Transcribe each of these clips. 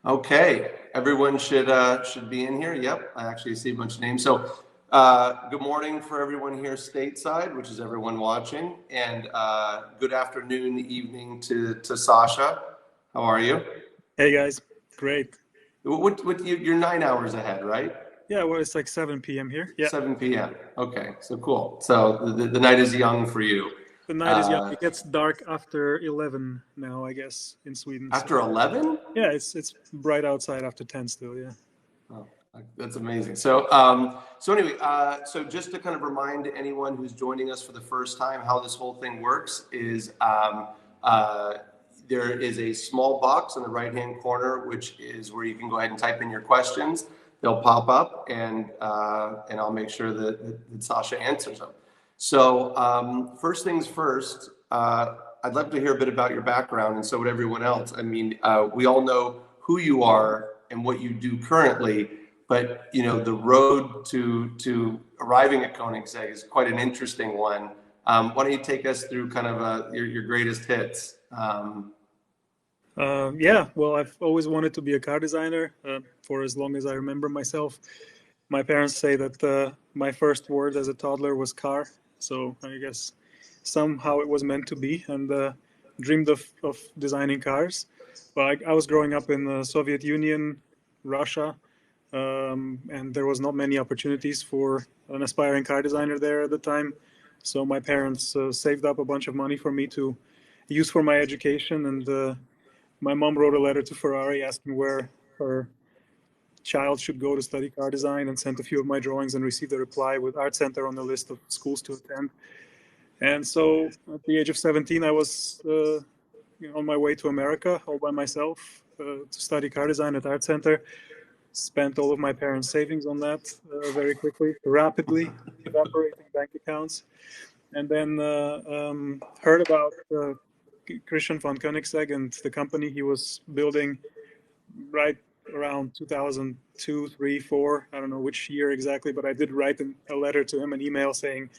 Okay, everyone should be in here. Yep, I actually see a bunch of names. So, good morning for everyone here stateside, which is everyone watching, and good afternoon, evening to Sasha. How are you? Hey guys, great. You're 9 hours ahead, right? Yeah, well, it's like 7 p.m. here. Yeah, 7 p.m. Okay, so cool. So the night is young for you. the night is young. Uh, It gets dark after 11 now, I guess, in Sweden. So After 11? yeah, it's bright outside after 10 still. Yeah. Oh, that's amazing. So anyway, so just to kind of remind anyone who's joining us for the first time, how this whole thing works is uh, there is a small box in the right-hand corner, which is where you can go ahead and type in your questions. They'll pop up, and I'll make sure that Sasha answers them. So first things first, I'd love to hear a bit about your background, and so would everyone else. I mean, we all know who you are and what you do currently, but the road to arriving at Koenigsegg is quite an interesting one. Why don't you take us through kind of your greatest hits? Yeah, well, I've always wanted to be a car designer for as long as I remember myself. My parents say that my first word as a toddler was car, so I guess somehow it was meant to be, and dreamed of designing cars. But I was growing up in the Soviet Union, Russia, and there was not many opportunities for an aspiring car designer there at the time. So my parents saved up a bunch of money for me to use for my education, and my mom wrote a letter to Ferrari asking where her child should go to study car design, and sent a few of my drawings and received a reply with art center on the list of schools to attend. And so at the age of 17, I was on my way to America all by myself to study car design at art center. Spent all of my parents' savings on that very quickly, rapidly evaporating bank accounts. And then heard about Christian von Koenigsegg and the company he was building right around 2002, 3, 4. I don't know which year exactly, but I did write a letter to him, an email saying,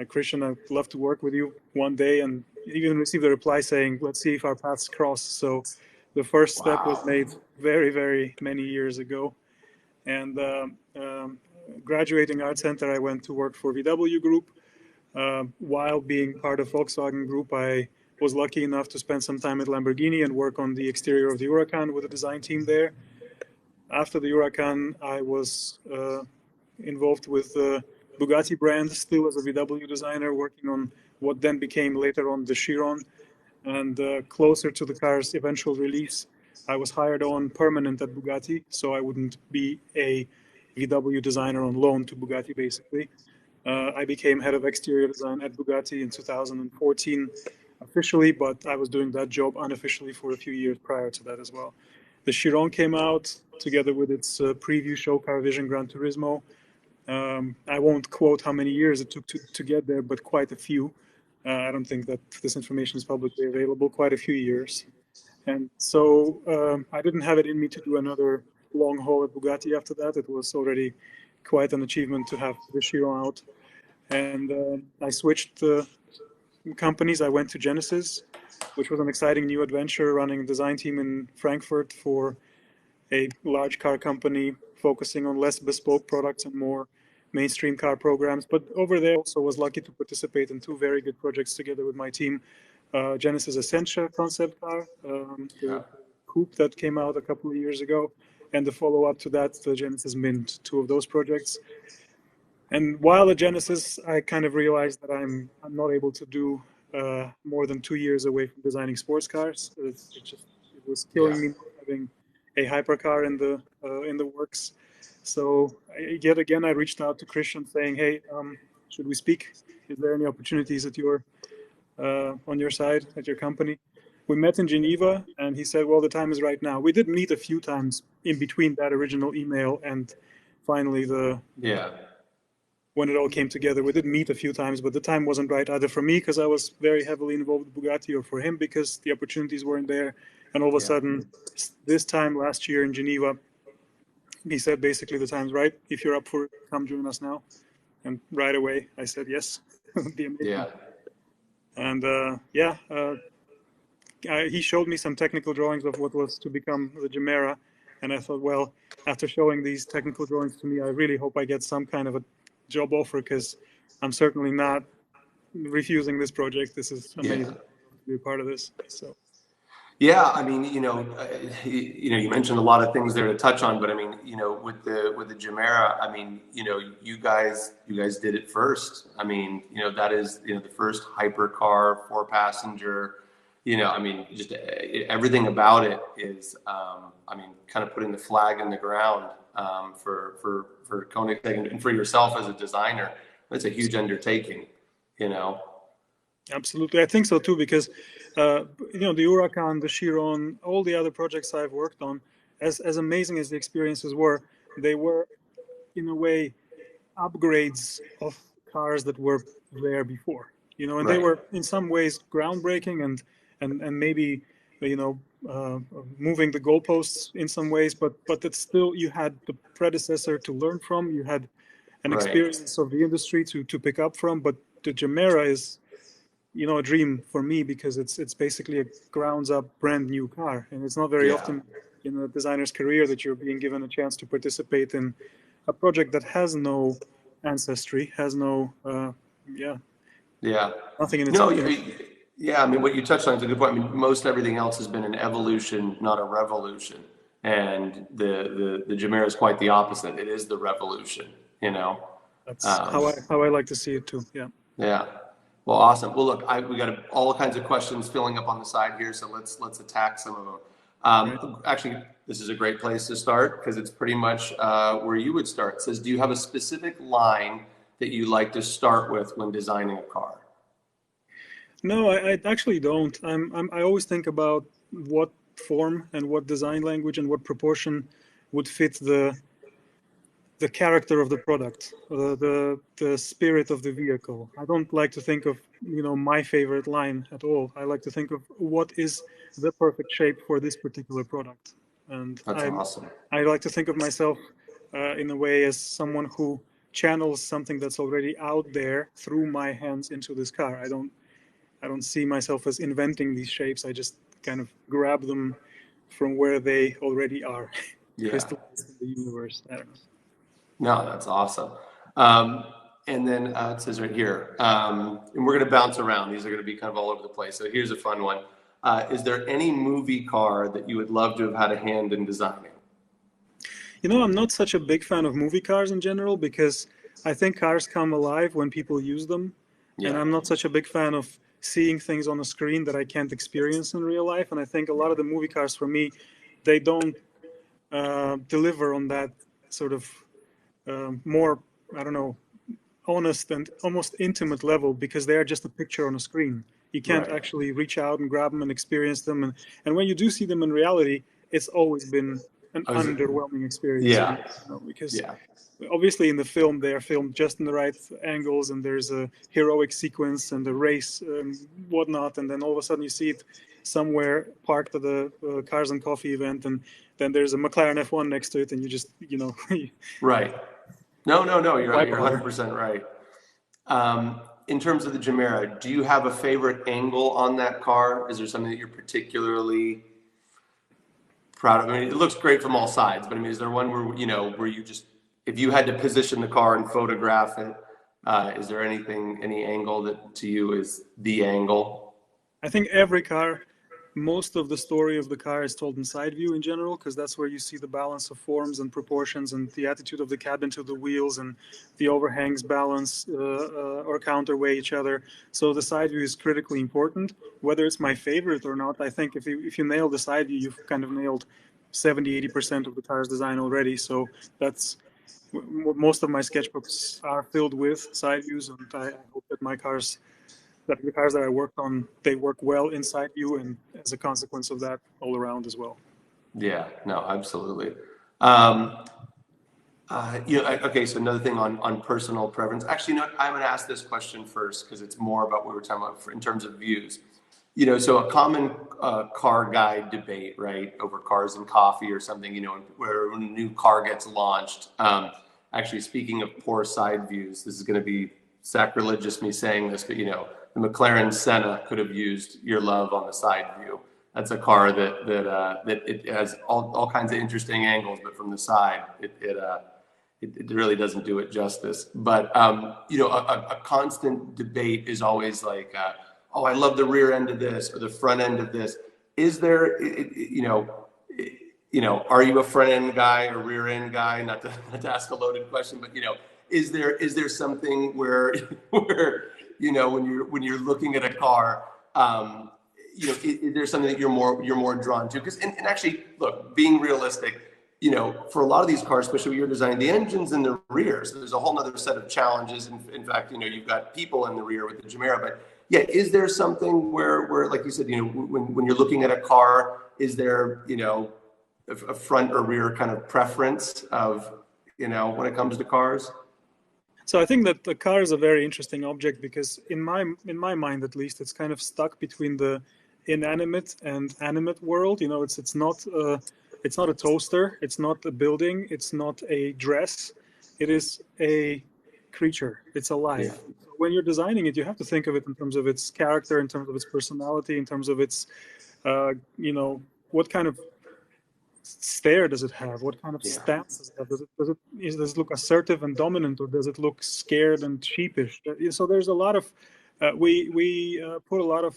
Christian, I'd love to work with you one day, and even received a reply saying, let's see if our paths cross. So the first step was Wow. made very, very many years ago. And graduating Art Center, I went to work for VW Group. While being part of Volkswagen Group, I was lucky enough to spend some time at Lamborghini and work on the exterior of the Huracan with the design team there. After the Huracan, I was involved with the Bugatti brand, still as a VW designer, working on what then became later on the Chiron. And closer to the car's eventual release, I was hired on permanent at Bugatti, so I wouldn't be a VW designer on loan to Bugatti, basically. I became head of exterior design at Bugatti in 2014 officially, but I was doing that job unofficially for a few years prior to that as well. The Chiron came out together with its preview show car Vision Gran Turismo. I won't quote how many years it took to get there, but quite a few. I don't think that this information is publicly available, quite a few years. And so I didn't have it in me to do another long haul at Bugatti after that. It was already quite an achievement to have the Chiron out. And I switched companies. I went to Genesis, which was an exciting new adventure, running a design team in Frankfurt for a large car company focusing on less bespoke products and more mainstream car programs. But over there, also was lucky to participate in two very good projects together with my team. Genesis Essentia concept car, Yeah. the coupe that came out a couple of years ago, and the follow-up to that, the Genesis Mint, two of those projects. And while at Genesis, I kind of realized that I'm not able to do more than 2 years away from designing sports cars. It was Yeah. killing me not having a hypercar in the works. So yet again, I reached out to Christian saying, "Hey, should we speak? Is there any opportunities at your on your side at your company?" We met in Geneva, and he said, "Well, the time is right now." We did meet a few times in between that original email and finally the Yeah. when it all came together. We did meet a few times, but the time wasn't right either for me because I was very heavily involved with Bugatti, or for him because the opportunities weren't there. And all of a Yeah. sudden, this time last year in Geneva, he said basically the time's right. If you're up for it, come join us now. And right away, I said yes. It would be amazing. Yeah. And yeah, he showed me some technical drawings of what was to become the Gemera, and I thought, well, after showing these technical drawings to me, I really hope I get some kind of a job offer, because I'm certainly not refusing this project. This is amazing to be a part of this. So. Yeah, I mean, you mentioned a lot of things there to touch on, but I mean, with the Gemera, I mean, you guys did it first. I mean, that is, the first hypercar, 4-passenger. I mean, just everything about it is, I mean, kind of putting the flag in the ground for Koenigsegg and for yourself as a designer. That's a huge undertaking. Absolutely, I think so too, because the Huracan, the Chiron, all the other projects I've worked on, as amazing as the experiences were, they were in a way upgrades of cars that were there before. And they were in some ways groundbreaking and maybe moving the goalposts in some ways, but it's still, you had the predecessor to learn from, you had an experience of the industry to pick up from. But the Gemera is a dream for me, because it's basically a grounds up brand new car, and it's not very often in a designer's career that you're being given a chance to participate in a project that has no ancestry, has no nothing in its I mean, what you touched on is a good point. I mean, most everything else has been an evolution, not a revolution, and the Gemera is quite the opposite. It is the revolution. That's how I like to see it too. Yeah. Well, awesome. Well, look, we got all kinds of questions filling up on the side here, so let's attack some of them. Actually, this is a great place to start, because it's pretty much where you would start. It says, do you have a specific line that you like to start with when designing a car? No, I actually don't. I always think about what form and what design language and what proportion would fit the character of the product, the spirit of the vehicle. I don't like to think of my favorite line at all. I like to think of what is the perfect shape for this particular product. And that's awesome. I like to think of myself in a way as someone who channels something that's already out there through my hands into this car. I don't see myself as inventing these shapes. I just kind of grab them from where they already are, crystallized in the universe. I don't know. No, that's awesome. And then it says right here, and we're going to bounce around. These are going to be kind of all over the place. So here's a fun one. Is there any movie car that you would love to have had a hand in designing? I'm not such a big fan of movie cars in general, because I think cars come alive when people use them. Yeah. And I'm not such a big fan of seeing things on a screen that I can't experience in real life. And I think a lot of the movie cars, for me, they don't deliver on that sort of more, I don't know, honest and almost intimate level, because they are just a picture on a screen. You can't actually reach out and grab them and experience them. And when you do see them in reality, it's always been an underwhelming experience. Because obviously in the film, they are filmed just in the right angles, and there's a heroic sequence and a race and whatnot. And then all of a sudden you see it somewhere parked at the Cars and Coffee event, and then there's a McLaren F1 next to it, and you just, Right. No, you're 100% right. In terms of the Gemera, do you have a favorite angle on that car? Is there something that you're particularly proud of? I mean, it looks great from all sides, but I mean, is there one where you just, if you had to position the car and photograph it, is there any angle that to you is the angle? I think every car, most of the story of the car is told in side view in general, because that's where you see the balance of forms and proportions and the attitude of the cabin to the wheels, and the overhangs balance or counterweigh each other. So the side view is critically important. Whether it's my favorite or not, I think if you nail the side view, you've kind of nailed 70-80% of the car's design already. So that's what most of my sketchbooks are filled with, side views, and I hope that the cars that I worked on, they work well inside view, and as a consequence of that, all around as well. Yeah, no, absolutely. Okay, so another thing on personal preference. Actually, I'm going to ask this question first, because it's more about what we were talking about in terms of views. So a common car guide debate, right, over Cars and Coffee or something, where when a new car gets launched. Actually, speaking of poor side views, this is going to be sacrilegious me saying this, but the McLaren Senna could have used your love on the side view. that's a car that it has all kinds of interesting angles, but from the side, it really doesn't do it justice. But a constant debate is always like, oh, I love the rear end of this or the front end of this. Is there, are you a front end guy or rear end guy? Not to ask a loaded question, but is there something where when you're looking at a car, is there something that you're more drawn to? Because and actually, look, being realistic, for a lot of these cars, especially when you're designing, the engine's in the rear, so there's a whole other set of challenges. In fact, you've got people in the rear with the Gemera, but yeah, is there something where like you said, when you're looking at a car, is there a front or rear kind of preference of when it comes to cars? So I think that the car is a very interesting object because in my mind, at least, it's kind of stuck between the inanimate and animate world. It's not a toaster, it's not a building, it's not a dress. It is a creature. It's alive. Yeah. When you're designing it, you have to think of it in terms of its character, in terms of its personality, in terms of its what kind of stare does it have? What kind of stance does it have? Does it look assertive and dominant, or does it look scared and sheepish? So there's a lot of we put a lot of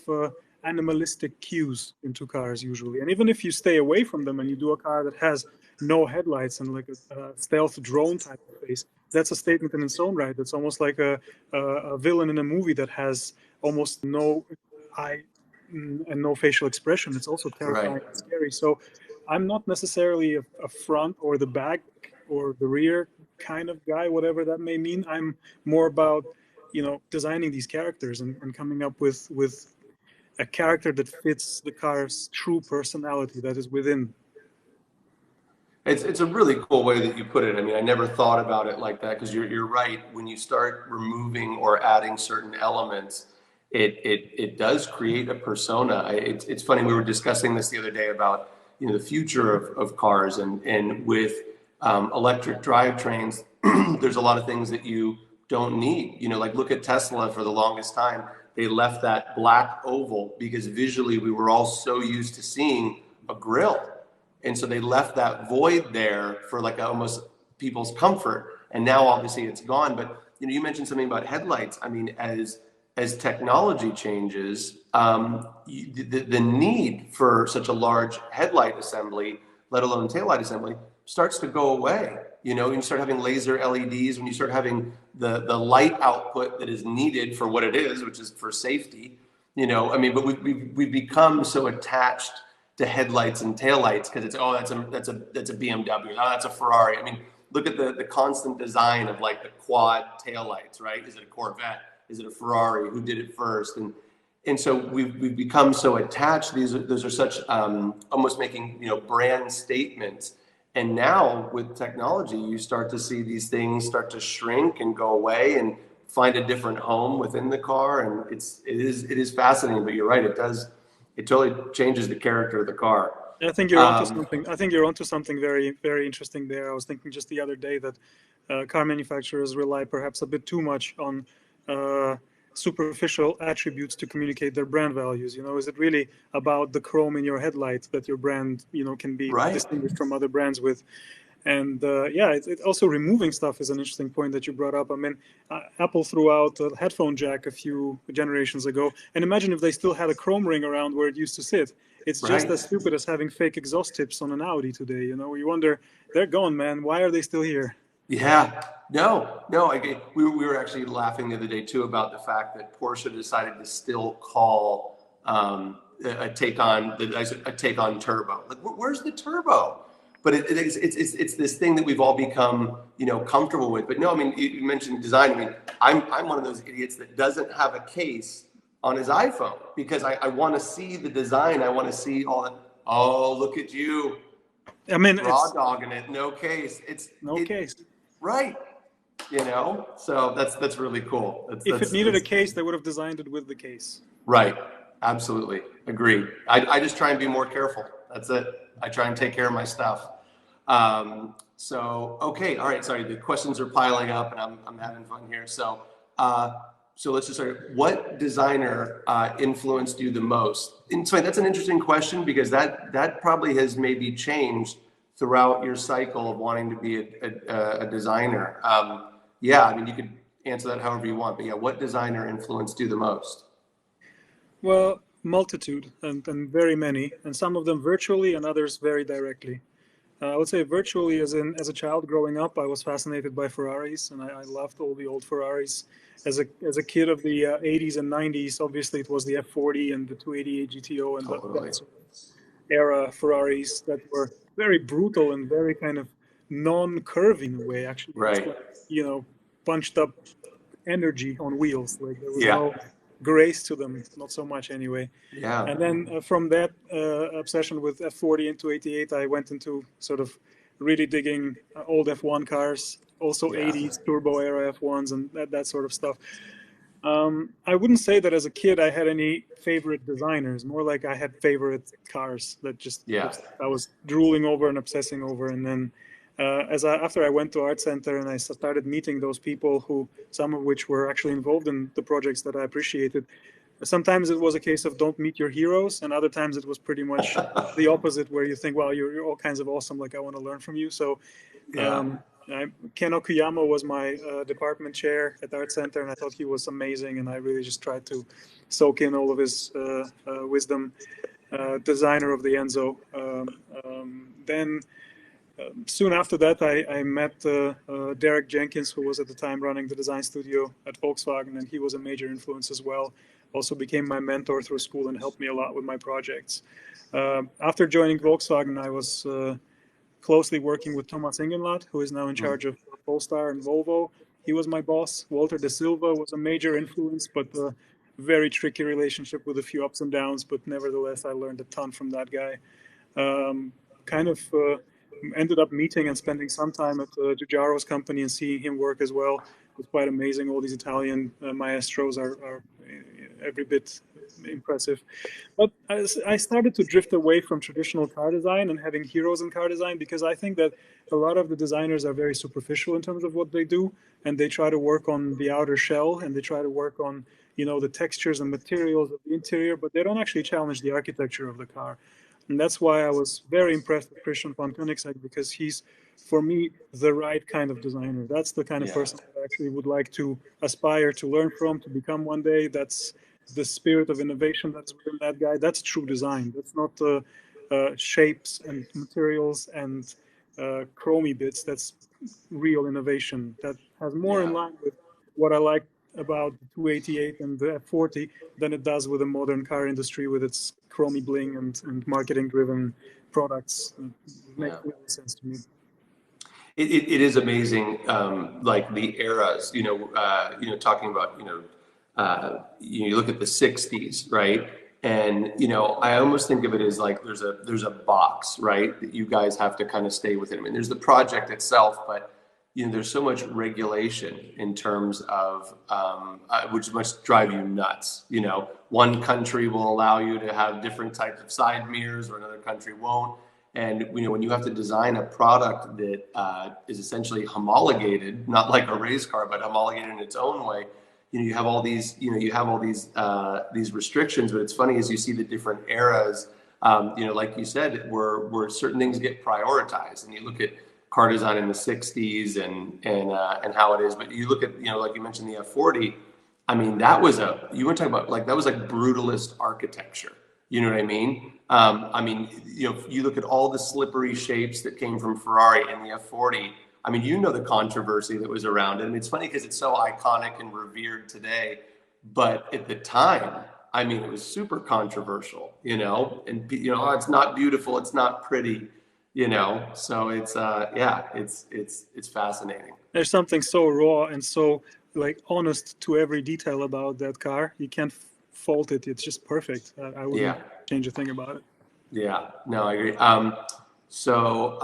animalistic cues into cars usually, and even if you stay away from them and you do a car that has no headlights and like a stealth drone type of face, that's a statement in its own right. That's almost like a villain in a movie that has almost no eye and no facial expression. It's also terrifying and scary. So I'm not necessarily a front or the back or the rear kind of guy, whatever that may mean. I'm more about, designing these characters and coming up with a character that fits the car's true personality that is within. It's a really cool way that you put it. I mean, I never thought about it like that, because you're right. When you start removing or adding certain elements, it does create a persona. It's funny, we were discussing this the other day about the future of cars, and with electric drivetrains, there's a lot of things that you don't need. Like look at Tesla. For the longest time, they left that black oval because visually we were all so used to seeing a grille. And so they left that void there for like almost people's comfort. And now obviously it's gone. But you mentioned something about headlights. I mean, as technology changes, the need for such a large headlight assembly, let alone taillight assembly, starts to go away. When you start having laser LEDs, when you start having the light output that is needed for what it is, which is for safety. But we've become so attached to headlights and taillights because it's that's a BMW, that's a Ferrari. I mean, look at the constant design of like the quad taillights, right? Is it a Corvette? Is it a Ferrari? Who did it first? And so we've become so attached. Those are such almost making brand statements. And now with technology, you start to see these things start to shrink and go away and find a different home within the car. And it is fascinating. But you're right, it totally changes the character of the car. I think you're onto something. I think you're onto something very, very interesting there. I was thinking just the other day that car manufacturers rely perhaps a bit too much on superficial attributes to communicate their brand values. Is it really about the chrome in your headlight that your brand, can be distinguished from other brands with? And it also removing stuff is an interesting point that you brought up. I mean, Apple threw out a headphone jack a few generations ago, and imagine if they still had a chrome ring around where it used to sit. It's just as stupid as having fake exhaust tips on an Audi today. You wonder, they're gone, man. Why are they still here? Yeah, no. We were actually laughing the other day too about the fact that Porsche decided to still call a Taycan turbo. Like, where's the turbo? But it's this thing that we've all become comfortable with. But no, I mean, you mentioned design. I mean, I'm one of those idiots that doesn't have a case on his iPhone because I want to see the design. I want to see all that. Oh, look at you! I mean, raw dogging it. No case. It's no case. Right. So that's really cool. If it needed a case, they would have designed it with the case. Right. Absolutely. Agree. I just try and be more careful. That's it. I try and take care of my stuff. Okay. All right. Sorry. The questions are piling up and I'm having fun here. So, so let's just start. What designer influenced you the most? And so that's an interesting question, because that probably has maybe changed throughout your cycle of wanting to be a designer. Yeah, I mean, you could answer that however you want, but yeah, what designer influenced you the most? Well, multitude and very many, and some of them virtually and others very directly. I would say virtually, as a child growing up, I was fascinated by Ferraris, and I loved all the old Ferraris. As a kid of the 80s and 90s, obviously it was the F40 and the 288 GTO and Totally. that sort of era Ferraris that were very brutal and very kind of non-curvy in a way. Actually, just Right. like, punched up energy on wheels. Like there was Yeah. no grace to them, not so much anyway. Yeah. And then from that obsession with F40 into 88, I went into sort of really digging old F1 cars, also Yeah. 80s turbo era F1s and that sort of stuff. I wouldn't say that as a kid I had any favorite designers, more like I had favorite cars that Yeah. I was drooling over and obsessing over. And then after I went to Art Center and I started meeting those people, who some of which were actually involved in the projects that I appreciated, sometimes it was a case of don't meet your heroes, and other times it was pretty much the opposite, where you think, well, you're all kinds of awesome, like I want to learn from you. So Yeah. Ken Okuyama was my department chair at Art Center, and I thought he was amazing, and I really just tried to soak in all of his wisdom. Designer of the Enzo. Then soon after that, I met Derek Jenkins, who was at the time running the design studio at Volkswagen, and he was a major influence as well. Also became my mentor through school and helped me a lot with my projects. After joining Volkswagen, I was closely working with Thomas Ingenlath, who is now in charge of Polestar and Volvo. He was my boss. Walter De Silva was a major influence, but a very tricky relationship with a few ups and downs. But nevertheless, I learned a ton from that guy. Ended up meeting and spending some time at Giugiaro's company and seeing him work as well. It was quite amazing. All these Italian maestros are every bit impressive. But I started to drift away from traditional car design and having heroes in car design, because I think that a lot of the designers are very superficial in terms of what they do, and they try to work on the outer shell, and they try to work on the textures and materials of the interior, but they don't actually challenge the architecture of the car. And that's why I was very impressed with Christian von Koenigsegg, because he's, for me, the right kind of designer. That's the kind of person I actually would like to aspire to learn from, to become one day. That's the spirit of innovation that's within that guy. That's true design. That's not shapes and materials and chromey bits. That's real innovation that has more in line with what I like about the 288 and the F40 than it does with the modern car industry with its chromey bling and marketing driven products. It makes sense to me. It is amazing, like the eras. Talking about you look at the '60s, right? And I almost think of it as like there's a box, right, that you guys have to kind of stay within. I mean, there's the project itself, but there's so much regulation in terms of which must drive you nuts. One country will allow you to have different types of side mirrors, or another country won't. And when you have to design a product that is essentially homologated, not like a race car, but homologated in its own way, you have all these, these restrictions. But it's funny, as you see the different eras, like you said, where certain things get prioritized, and you look at car design in the '60s and how it is. But you look at, like you mentioned, the F40. I mean, that was you want to talk about, like, that was like brutalist architecture. You know what I mean? You look at all the slippery shapes that came from Ferrari and the F40. I mean, the controversy that was around it. I mean, it's funny because it's so iconic and revered today, but at the time, I mean, it was super controversial, and oh, it's not beautiful, it's not pretty, so it's fascinating. There's something so raw and so like honest to every detail about that car. You can't fault it. It's just perfect. I wouldn't change a thing about it. Yeah, no, I agree. So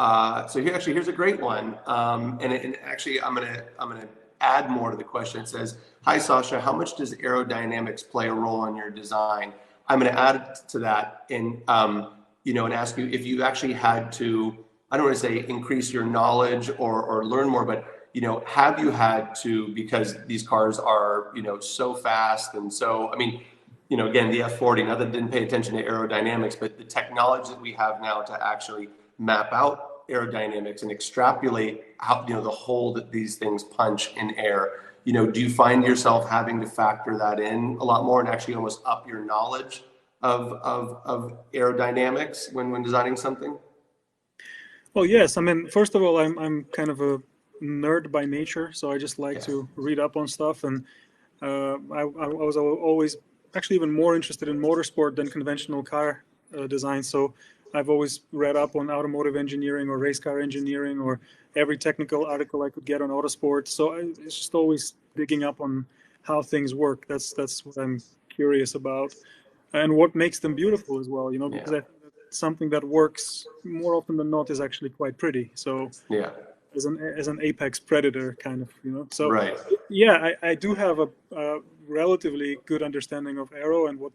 here's a great one. And actually, I'm gonna add more to the question. It says, "Hi Sasha, how much does aerodynamics play a role in your design?" I'm gonna add to that and and ask you if you actually had to, I don't want to say increase your knowledge or learn more, but have you had to, because these cars are, so fast and so, I mean, again, the F40, not that I didn't pay attention to aerodynamics, but the technology that we have now to actually map out aerodynamics and extrapolate how, the hole that these things punch in air, do you find yourself having to factor that in a lot more and actually almost up your knowledge of aerodynamics when designing something? Well, yes. I mean, first of all, I'm kind of a nerd by nature, so I just like to read up on stuff, and I was always actually even more interested in motorsport than conventional car design. So I've always read up on automotive engineering or race car engineering or every technical article I could get on autosport. So it's just always digging up on how things work. That's what I'm curious about, and what makes them beautiful as well. Because I think that something that works more often than not is actually quite pretty. So Yeah. As an apex predator, kind of, So Right. yeah, I do have a relatively good understanding of aero and what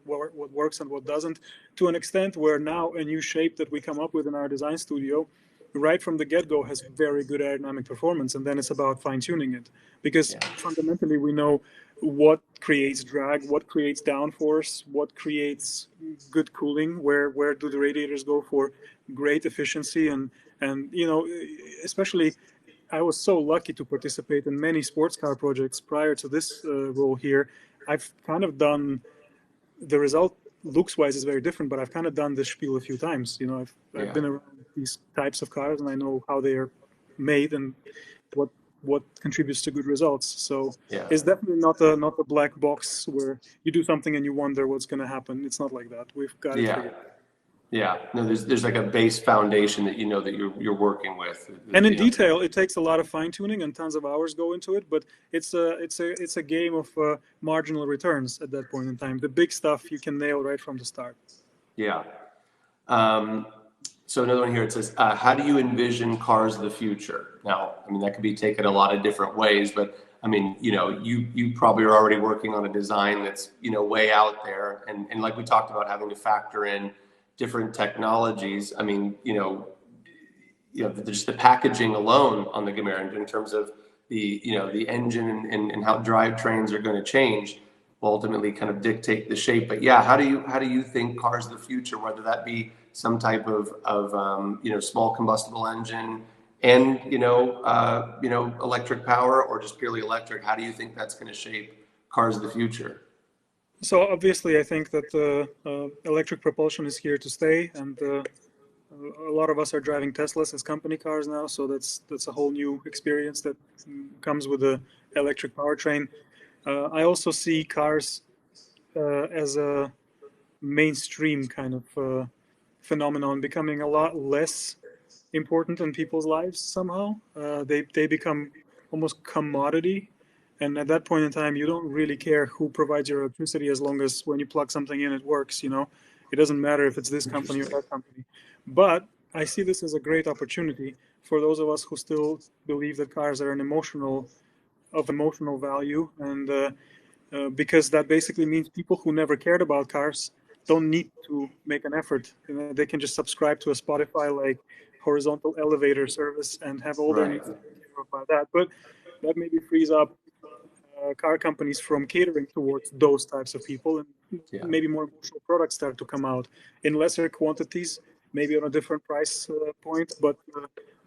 works and what doesn't, to an extent where now a new shape that we come up with in our design studio, right from the get-go, has very good aerodynamic performance, and then it's about fine-tuning it, because fundamentally we know what creates drag, what creates downforce, what creates good cooling, where do the radiators go for great efficiency, and especially I was so lucky to participate in many sports car projects prior to this role here. I've kind of done, the result looks wise is very different, but I've kind of done this spiel a few times. I've been around these types of cars, and I know how they are made and what contributes to good results. So it's definitely not a black box where you do something and you wonder what's going to happen. It's not like that. We've got it figured out. Yeah, no, there's like a base foundation that that you're working with. And in detail, it takes a lot of fine tuning and tons of hours go into it. But it's a game of marginal returns at that point in time. The big stuff you can nail right from the start. Yeah. So another one here, it says, how do you envision cars of the future? Now, I mean, that could be taken a lot of different ways, but I mean, you probably are already working on a design that's, way out there. And like we talked about, having to factor in different technologies. I mean, just the packaging alone on the Gamera in terms of the engine and how drivetrains are going to change will ultimately kind of dictate the shape. But yeah, how do you think cars of the future, whether that be some type of small combustible engine and electric power, or just purely electric, how do you think that's going to shape cars of the future? So obviously, I think that electric propulsion is here to stay, and a lot of us are driving Teslas as company cars now. So that's a whole new experience that comes with the electric powertrain. I also see cars as a mainstream kind of phenomenon, becoming a lot less important in people's lives somehow. They become almost commodity. And at that point in time, you don't really care who provides your electricity, as long as when you plug something in, it works. It doesn't matter if it's this company or that company. But I see this as a great opportunity for those of us who still believe that cars are of emotional value. And because that basically means people who never cared about cars don't need to make an effort. They can just subscribe to a Spotify-like horizontal elevator service and have all their needs taken care of by that. But that maybe frees up car companies from catering towards those types of people, and maybe more emotional products start to come out in lesser quantities, maybe on a different price point, but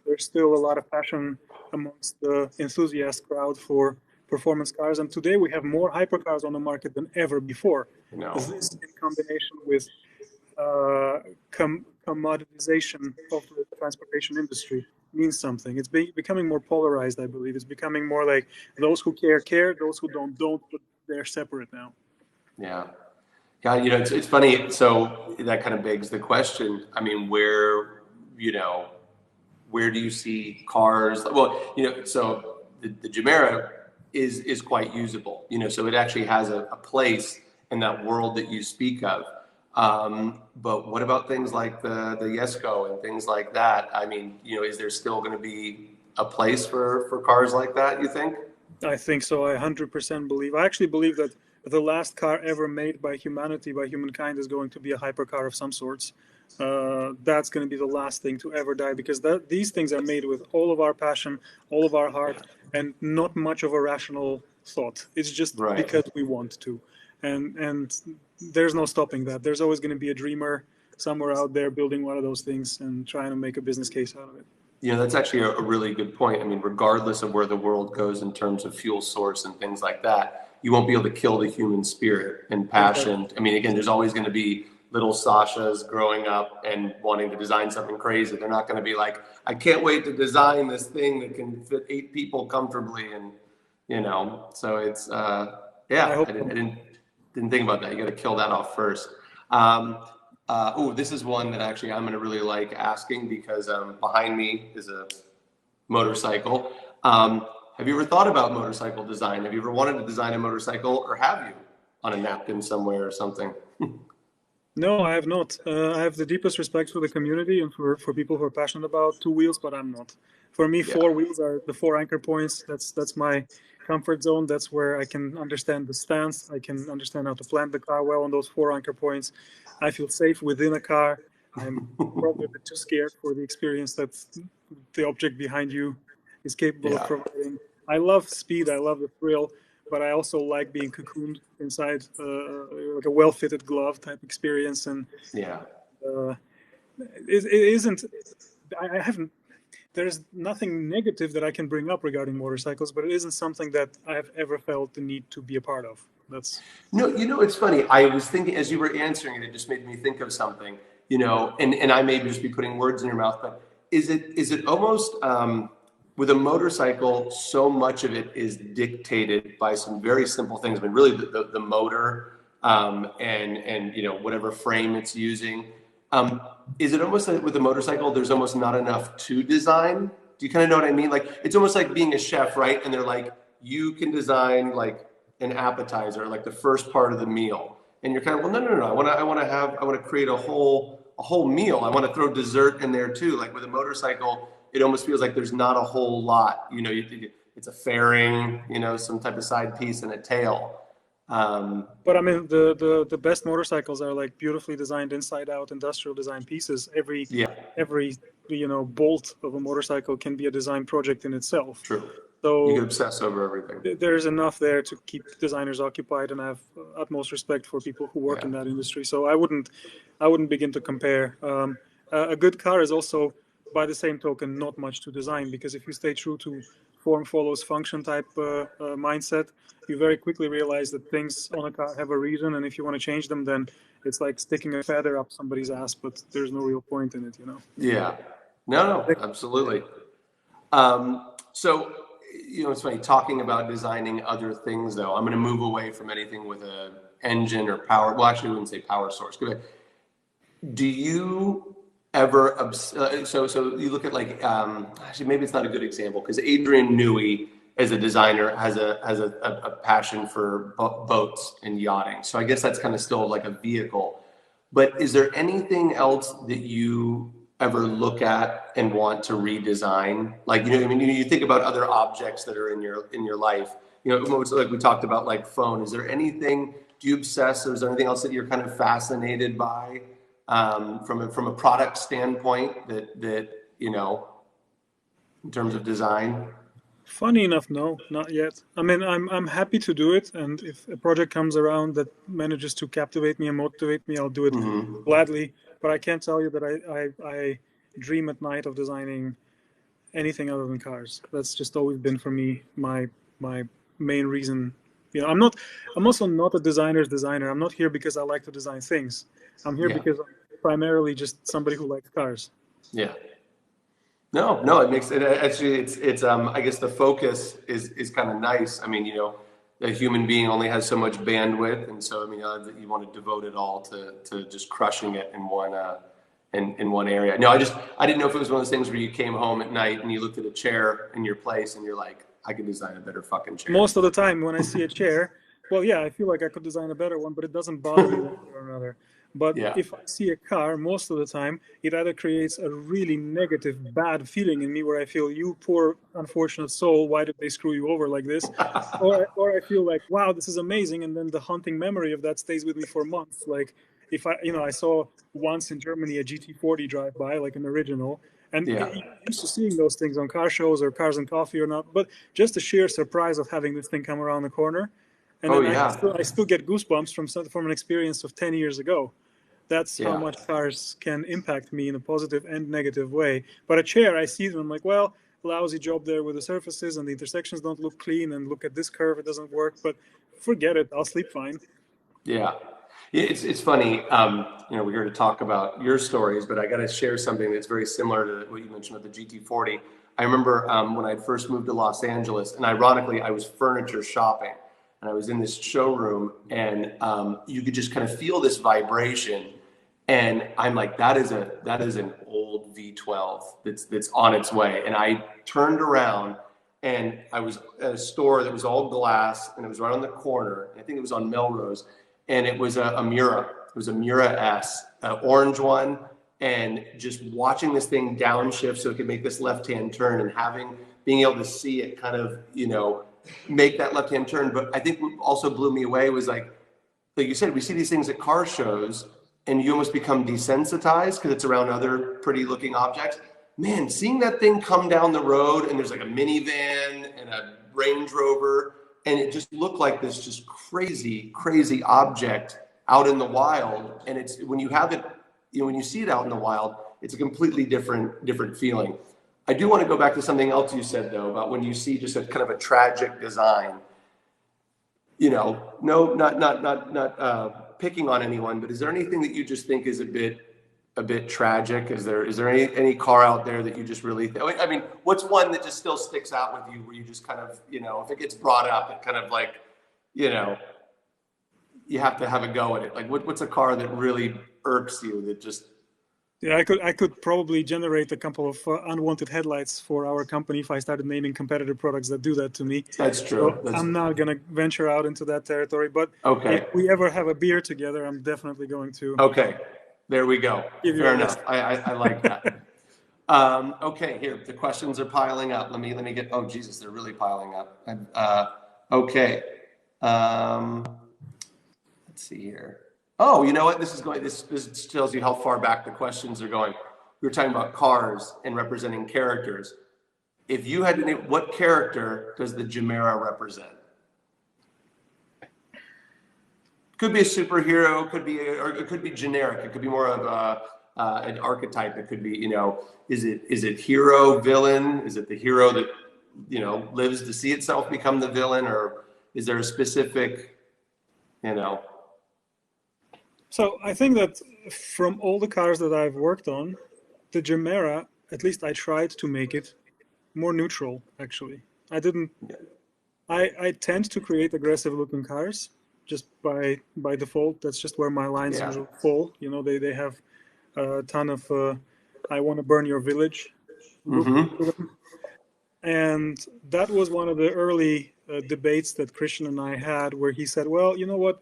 there's still a lot of passion amongst the enthusiast crowd for performance cars. And today we have more hypercars on the market than ever before. This, in combination with commoditization of the transportation industry, means something. It's becoming more polarized, I believe. It's becoming more like those who care, those who don't, but they're separate now. Yeah. God, it's funny. So that kind of begs the question. I mean, where do you see cars? Well, so the Gemera is quite usable, so it actually has a place in that world that you speak of. But what about things like the Jesko and things like that? I mean, is there still going to be a place for cars like that, you think? I think so. I 100% believe. I actually believe that the last car ever made by humankind, is going to be a hypercar of some sorts. that's going to be the last thing to ever die, because these things are made with all of our passion, all of our heart, and not much of a rational thought. It's just Right. because we want to, and there's no stopping that. There's always going to be a dreamer somewhere out there building one of those things and trying to make a business case out of it. You know, that's actually a really good point. I mean, regardless of where the world goes in terms of fuel source and things like that, you won't be able to kill the human spirit and passion. I mean, again, there's always going to be little Sashas growing up and wanting to design something crazy. They're not going to be like, I can't wait to design this thing that can fit 8 people comfortably. And, you know, so it's, yeah, I didn't think about that. You got to kill that off first. This is one that actually I'm going to really like asking, because behind me is a motorcycle. Have you ever thought about motorcycle design? Have you ever wanted to design a motorcycle, or have you, on a napkin somewhere or something? No, I have not. I have the deepest respect for the community and for people who are passionate about 2 wheels, but I'm not. For me, 4 wheels are the 4 anchor points. That's my comfort zone. That's where I can understand the stance. I can understand how to plant the car well on those 4 anchor points. I feel safe within a car. I'm probably a bit too scared for the experience that the object behind you is capable of providing. I love speed. I love the thrill, but I also like being cocooned inside like a well-fitted glove type experience. And it isn't. I haven't. There's nothing negative that I can bring up regarding motorcycles, but it isn't something that I have ever felt the need to be a part of. That's no, you know, it's funny. I was thinking as you were answering it, it just made me think of something. You know, and I may just be putting words in your mouth, but is it almost with a motorcycle, so much of it is dictated by some very simple things. I mean, really the motor and you know, whatever frame it's using. Is it almost like with a motorcycle, there's almost not enough to design? Do you kind of know what I mean? Like, it's almost like being a chef, right? And they're like, you can design like an appetizer, like the first part of the meal. And you're kind of, well, no. I want to create a whole meal. I want to throw dessert in there too. Like with a motorcycle, it almost feels like there's not a whole lot. You know, it's a fairing, you know, some type of side piece and a tail. But I mean, the best motorcycles are like beautifully designed inside out industrial design pieces. Every you know, bolt of a motorcycle can be a design project in itself. True. So you can obsess over everything. There's enough there to keep designers occupied, and I have utmost respect for people who work in that industry. So I wouldn't begin to compare. A good car is also, by the same token, not much to design, because if you stay true to form follows function type mindset, you very quickly realize that things on a car have a reason, and if you want to change them, then it's like sticking a feather up somebody's ass, but there's no real point in it, you know? Yeah. No, absolutely. So, you know, it's funny talking about designing other things, though. I'm going to move away from anything with an engine or power. Well, actually, I wouldn't say power source. Do you ever, so you look at like, actually, maybe it's not a good example, because Adrian Newey, as a designer, has a passion for boats and yachting. So I guess that's kind of still like a vehicle. But is there anything else that you ever look at and want to redesign? Like, you know, I mean, you think about other objects that are in your life. You know, like we talked about, like phone. Is there anything? Do you obsess? Or is there anything else that you're kind of fascinated by from a product standpoint that you know, in terms of design? Funny enough, no, not yet. I mean, I'm happy to do it, and if a project comes around that manages to captivate me and motivate me, I'll do it gladly. But I can't tell you that I dream at night of designing anything other than cars. That's just always been for me my main reason. You know, I'm also not a designer's designer. I'm not here because I like to design things. I'm here because I'm primarily just somebody who likes cars. Yeah. No, it makes it actually, it's I guess the focus is kind of nice. I mean, you know, a human being only has so much bandwidth, and so I mean, you want to devote it all to just crushing it in one area. No, I didn't know if it was one of those things where you came home at night and you looked at a chair in your place and you're like, I could design a better fucking chair. Most of the time when I see a chair, well, yeah, I feel like I could design a better one, but it doesn't bother me one way or another. But if I see a car, most of the time, it either creates a really negative, bad feeling in me where I feel, you poor, unfortunate soul, why did they screw you over like this? or I feel like, wow, this is amazing. And then the haunting memory of that stays with me for months. Like, if I saw once in Germany a GT40 drive by, like an original, and Yeah. you're used to seeing those things on car shows or Cars and Coffee or not, but just the sheer surprise of having this thing come around the corner, and Oh then yeah. I still get goosebumps from an experience of 10 years ago. That's how Yeah. much cars can impact me in a positive and negative way. But a chair, I see them, I'm like, well, lousy job there with the surfaces and the intersections don't look clean, and look at this curve, it doesn't work, but forget it, I'll sleep fine. Yeah. It's funny. We're here to talk about your stories, but I got to share something that's very similar to what you mentioned with the GT40. I remember when I first moved to Los Angeles, and ironically, I was furniture shopping, and I was in this showroom, and you could just kind of feel this vibration, and I'm like, that is an old V12 that's on its way, and I turned around. And I was at a store that was all glass, and it was right on the corner. I think it was on Melrose, and it was a Mura. It was a Mura S, an orange one, and just watching this thing downshift so it could make this left-hand turn, and being able to see it kind of, make that left-hand turn. But I think what also blew me away was like you said, we see these things at car shows, and you almost become desensitized because it's around other pretty-looking objects. Man, seeing that thing come down the road, and there's like a minivan and a Range Rover, and it just looked like this just crazy, crazy object out in the wild. And it's when you have it, when you see it out in the wild, it's a completely different feeling. I do want to go back to something else you said though, about when you see just a kind of a tragic design. No, not picking on anyone, but is there anything that you just think is a bit tragic? Is there any car out there that you just really I mean, what's one that just still sticks out with you, where you just kind of, if it gets brought up, it kind of like, you have to have a go at it? Like what's a car that really irks you, that just... Yeah, I could probably generate a couple of unwanted headlights for our company if I started naming competitor products that do that to me. That's true. So I'm not going to venture out into that territory, but okay. If we ever have a beer together, I'm definitely going to. Okay, there we go. Fair enough. List. I like that. Okay, here, the questions are piling up. Let me get, oh Jesus, they're really piling up. Okay. Let's see here. Oh, you know what? This tells you how far back the questions are going. We were talking about cars and representing characters. If you had to name, what character does the Gemera represent? Could be a superhero, or it could be generic. It could be more of an archetype. It could be, is it hero, villain? Is it the hero that, lives to see itself become the villain? Or is there a specific, So I think that from all the cars that I've worked on, the Gemera, at least I tried to make it more neutral, actually. I didn't... I tend to create aggressive looking cars just by default. That's just where my lines fall. They have a ton of I want to burn your village. Mm-hmm. And that was one of the early debates that Christian and I had, where he said, well, you know what?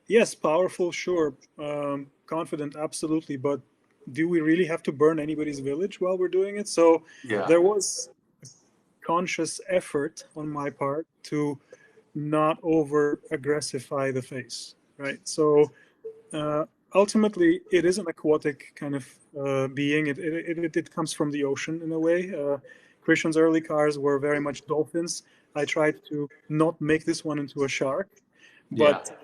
Yes, powerful, sure. Confident, absolutely. But do we really have to burn anybody's village while we're doing it? So there was a conscious effort on my part to not over aggressify the face, right? So ultimately, it is an aquatic kind of being. It comes from the ocean in a way. Christian's early cars were very much dolphins. I tried to not make this one into a shark, but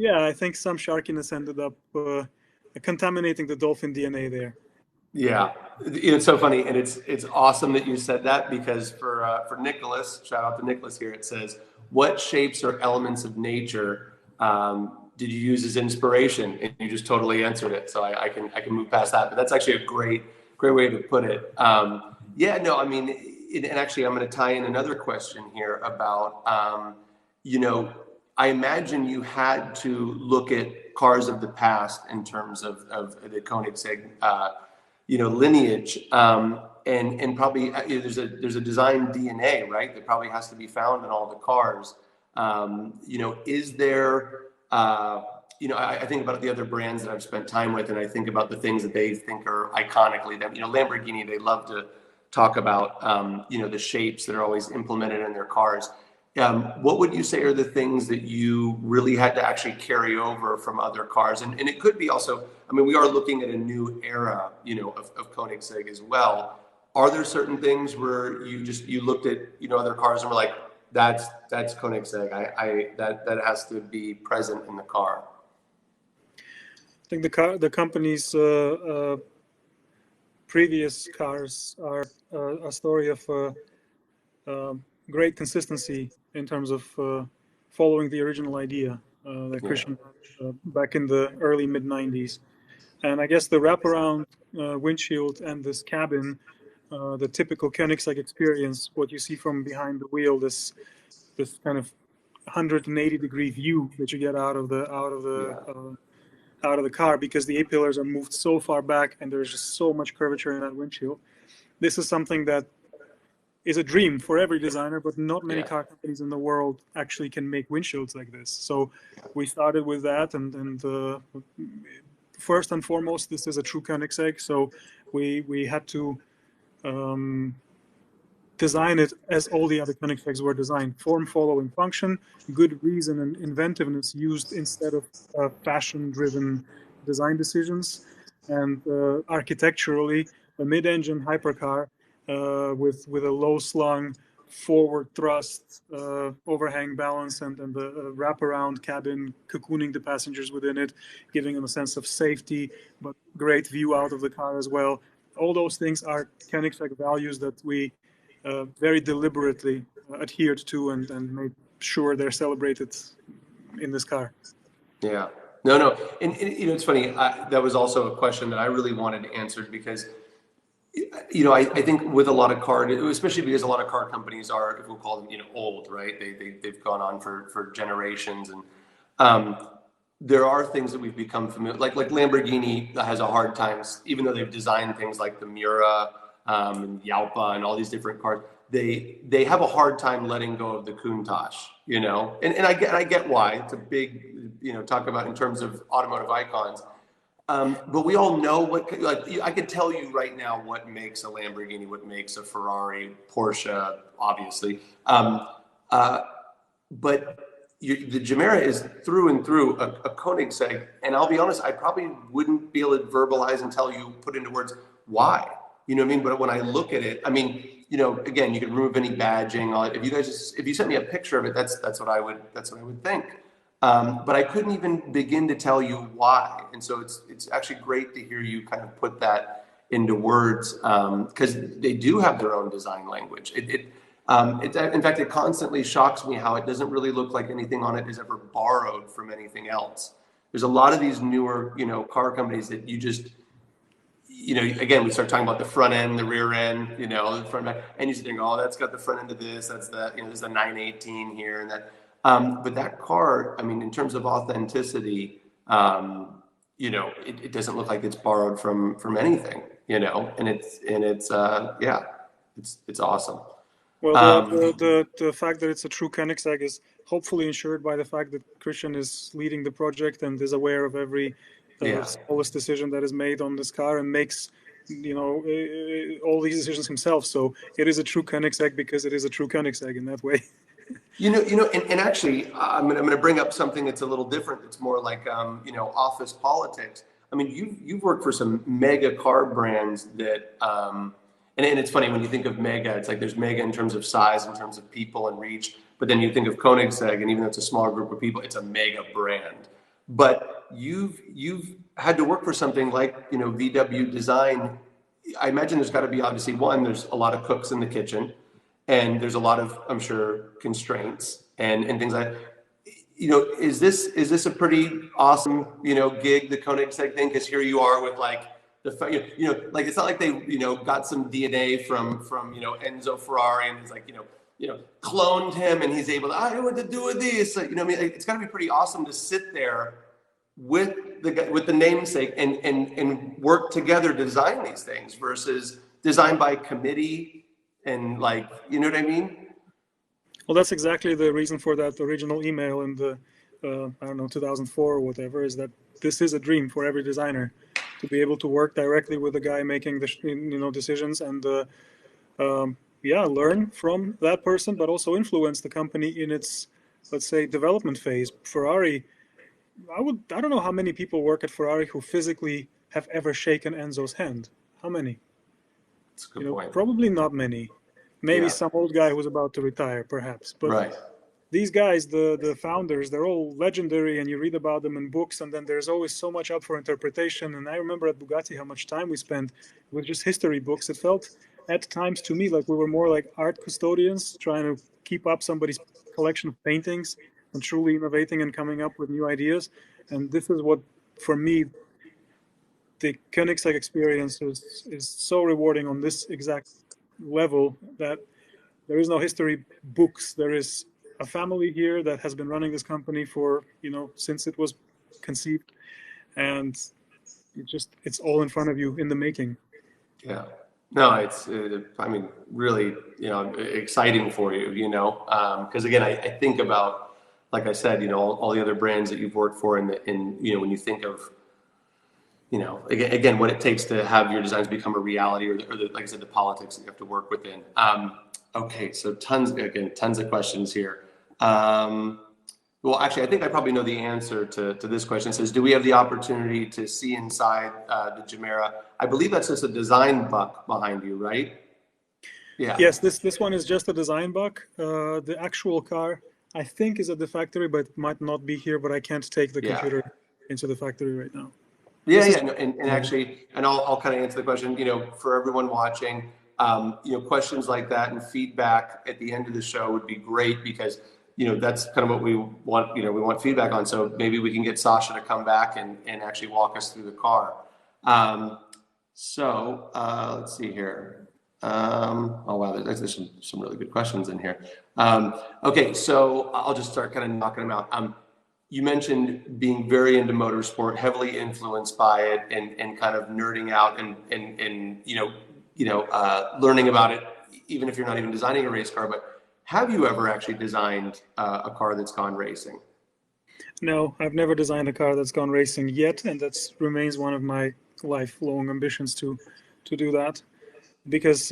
I think some sharkiness ended up contaminating the dolphin DNA there. Yeah, it's so funny, and it's awesome that you said that, because for Nicholas, shout out to Nicholas here, it says, what shapes or elements of nature did you use as inspiration? And you just totally answered it, so I can move past that. But that's actually a great way to put it. And actually, I'm going to tie in another question here about, I imagine you had to look at cars of the past in terms of the Koenigsegg, lineage, and probably there's a design DNA, right, that probably has to be found in all the cars. Is there, I think about the other brands that I've spent time with, and I think about the things that they think are iconically them. Lamborghini, they love to talk about, the shapes that are always implemented in their cars. what would you say are the things that you really had to actually carry over from other cars? And it could be also, I mean, we are looking at a new era, of Koenigsegg as well. Are there certain things where you looked at, other cars and were like, that's Koenigsegg. That has to be present in the car. I think the company's previous cars are a story of great consistency in terms of following the original idea that Christian had back in the early mid-90s. And I guess the wraparound windshield and this cabin, the typical Koenigsegg experience, what you see from behind the wheel, this kind of 180-degree view that you get out of the car, because the A-pillars are moved so far back and there's just so much curvature in that windshield. This is something that is a dream for every designer, but not many car companies in the world actually can make windshields like this. So we started with that, and first and foremost, this is a true Koenigsegg. So we had to design it as all the other Koenigsegg's were designed: form following function, good reason and inventiveness used instead of fashion-driven design decisions, and architecturally a mid-engine hypercar with a low-slung forward thrust, overhang balance, and the wraparound cabin cocooning the passengers within it, giving them a sense of safety, but great view out of the car as well. All those things are Koenigsegg values that we very deliberately adhered to and made sure they're celebrated in this car. Yeah. No. And it's funny. That was also a question that I really wanted answered because, I think with a lot of car, especially because a lot of car companies are, if we'll call them, old, right? They've gone on for generations, and there are things that we've become familiar, like Lamborghini has a hard time, even though they've designed things like the Miura and Yalpa and all these different cars. They have a hard time letting go of the Countach, and I get why. It's a big, talk about in terms of automotive icons. But we all know I could tell you right now what makes a Lamborghini, what makes a Ferrari, Porsche, obviously. But the Gemera is through and through a Koenigsegg. And I'll be honest, I probably wouldn't be able to verbalize and tell you, put into words why. You know what I mean? But when I look at it, I mean, again, you can remove any badging. If you sent me a picture of it, that's what I would think. But I couldn't even begin to tell you why. And so it's actually great to hear you kind of put that into words, because they do have their own design language. In fact, it constantly shocks me how it doesn't really look like anything on it is ever borrowed from anything else. There's a lot of these newer, car companies that you just, again, we start talking about the front end, the rear end, the front back, and you think, oh, that's got the front end of this, that's the, there's a 918 here and that. But that car, I mean, in terms of authenticity, it doesn't look like it's borrowed from anything, and it's awesome. Well, the fact that it's a true Koenigsegg is hopefully ensured by the fact that Christian is leading the project and is aware of every smallest decision that is made on this car and makes, all these decisions himself. So it is a true Koenigsegg because it is a true Koenigsegg in that way. And actually, I'm going to bring up something that's a little different. It's more like, office politics. I mean, you've worked for some mega car brands that, and it's funny when you think of mega, it's like there's mega in terms of size, in terms of people and reach. But then you think of Koenigsegg, and even though it's a smaller group of people, it's a mega brand. But you've had to work for something like, VW Design. I imagine there's got to be obviously there's a lot of cooks in the kitchen. And there's a lot of, I'm sure, constraints and things like that. Is this a pretty awesome, gig, the Koenigsegg thing? Because here you are with like like it's not like they, got some DNA from Enzo Ferrari and it's like, cloned him and he's able to, I know what to do with these. Like, it's got to be pretty awesome to sit there with the namesake and work together to design these things versus design by committee. And like, you know what I mean? Well, that's exactly the reason for that original email in the, 2004 or whatever, is that this is a dream for every designer to be able to work directly with the guy making the, decisions and learn from that person, but also influence the company in its, let's say, development phase. Ferrari, I don't know how many people work at Ferrari who physically have ever shaken Enzo's hand. How many? That's a good point. Probably not many. Maybe Yeah. some old guy who's about to retire, perhaps. But Right. these guys, the founders, they're all legendary, and you read about them in books, and then there's always so much up for interpretation. And I remember at Bugatti how much time we spent with just history books. It felt at times to me like we were more like art custodians trying to keep up somebody's collection of paintings and truly innovating and coming up with new ideas. And this is what, for me, the Koenigsegg experience is so rewarding on this exact level, that there is no history books. There is a family here that has been running this company for, since it was conceived, and it's all in front of you in the making. Yeah. No, it's, really, exciting for you, because again, I think about, like I said, all the other brands that you've worked for, and when you think of, again, what it takes to have your designs become a reality, or like I said, the politics that you have to work within. Okay, so tons of questions here. Well, actually, I think I probably know the answer to this question. It says, do we have the opportunity to see inside the Gemera? I believe that's just a design buck behind you, right? Yeah. Yes, this one is just a design buck. The actual car, I think, is at the factory, but it might not be here. But I can't take the computer into the factory right now. And actually, and I'll kind of answer the question, for everyone watching, questions like that and feedback at the end of the show would be great, because, that's kind of what we want, we want feedback on. So maybe we can get Sasha to come back and actually walk us through the car. Let's see here. Oh, wow, there's some really good questions in here. Okay, so I'll just start kind of knocking them out. You mentioned being very into motorsport, heavily influenced by it, and kind of nerding out and learning about it, even if you're not even designing a race car. But have you ever actually designed a car that's gone racing? No, I've never designed a car that's gone racing yet, and that remains one of my lifelong ambitions to do that, because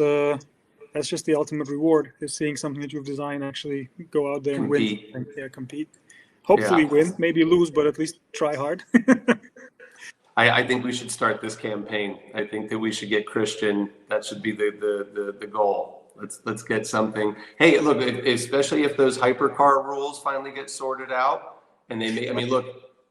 that's just the ultimate reward, is seeing something that you've designed actually go out there and win. Compete. Hopefully win, maybe lose, but at least try hard. I think we should start this campaign. I think that we should get Christian. That should be the goal. Let's get something. Hey, look, especially if those hypercar rules finally get sorted out, and look.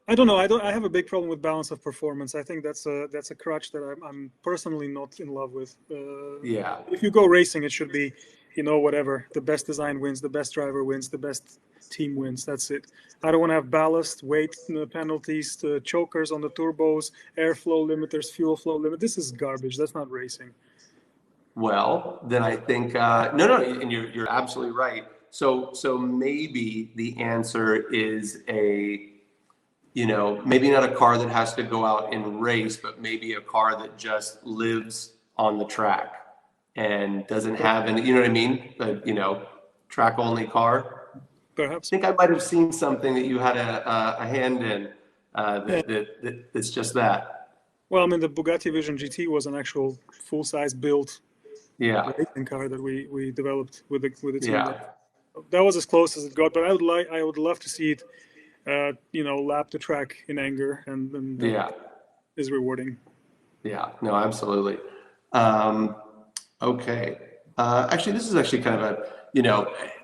I don't know. I have a big problem with balance of performance. I think that's a crutch that I'm personally not in love with. If you go racing, it should be, whatever. The best design wins, the best driver wins, the best team wins. That's it. I don't want to have ballast, weight penalties, the chokers on the turbos, airflow limiters, fuel flow limit. This is garbage. That's not racing. Well, then I think no, and you're absolutely right. So maybe the answer is maybe not a car that has to go out and race, but maybe a car that just lives on the track and doesn't have any, you know what I mean? Track only car. Perhaps. I think I might have seen something that you had a hand in that's just that. Well, the Bugatti Vision GT was an actual full-size built racing car that we developed with the team. That was as close as it got, but I would love to see it, lap the track in anger, and is rewarding. Yeah, no, absolutely. Okay. Actually, this is actually kind of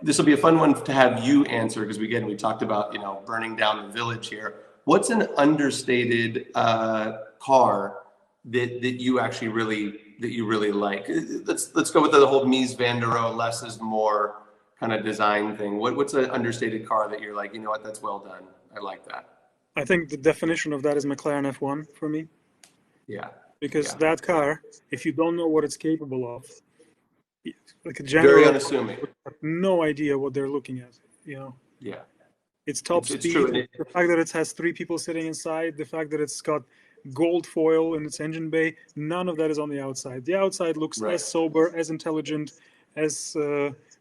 this will be a fun one to have you answer, because we talked about, burning down the village here. What's an understated car that you actually really like? Let's go with the whole Mies van der Rohe, less is more kind of design thing. What's an understated car that you're like, what, that's well done. I like that. I think the definition of that is McLaren F1 for me. Yeah. Because that car, if you don't know what it's capable of, like a general, very unassuming, no idea what they're looking at. Yeah. It's top speed. It's true. The fact that it has 3 people sitting inside, the fact that it's got gold foil in its engine bay, none of that is on the outside. The outside looks as sober, as intelligent, as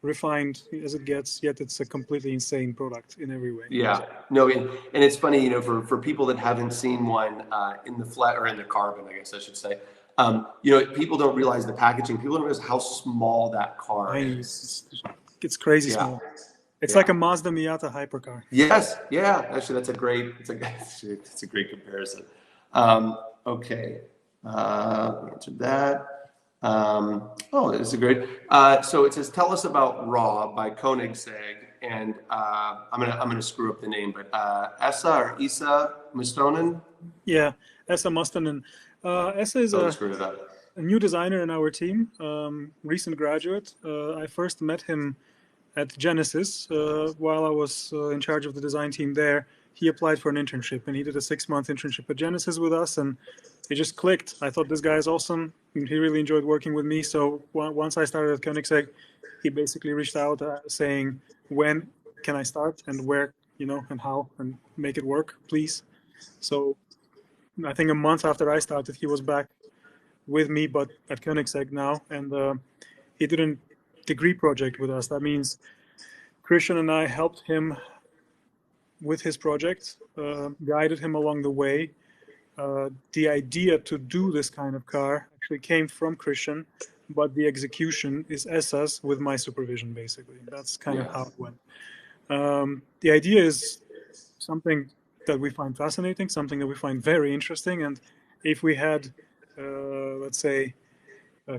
refined as it gets, yet it's a completely insane product in every way. Yeah, no, and it's funny, for people that haven't seen one in the flat, or in the carbon, I guess I should say, People don't realize the packaging. People don't realize how small that car is. It's crazy Yeah. small. It's like a Mazda Miata hypercar. Yes. Yeah. Actually, that's a great comparison. Okay. Answered that. This is great. So it says, tell us about Raw by Koenigsegg. And I'm gonna screw up the name, but Esa Mustonen? Yeah, Esa Mustonen. Esa is a new designer in our team, recent graduate. I first met him at Genesis while I was in charge of the design team there. He applied for an internship, and he did a 6-month internship at Genesis with us, and it just clicked. I thought this guy is awesome. He really enjoyed working with me. So once I started at Koenigsegg, he basically reached out saying, when can I start and where, and how, and make it work, please. So I think a month after I started, he was back with me, but at Koenigsegg now, and he did a degree project with us. That means Christian and I helped him with his project, guided him along the way. The idea to do this kind of car actually came from Christian, but the execution is Esa's with my supervision, basically. That's kind of how it went. The idea is something that we find fascinating, something that we find very interesting, and if we had, let's say,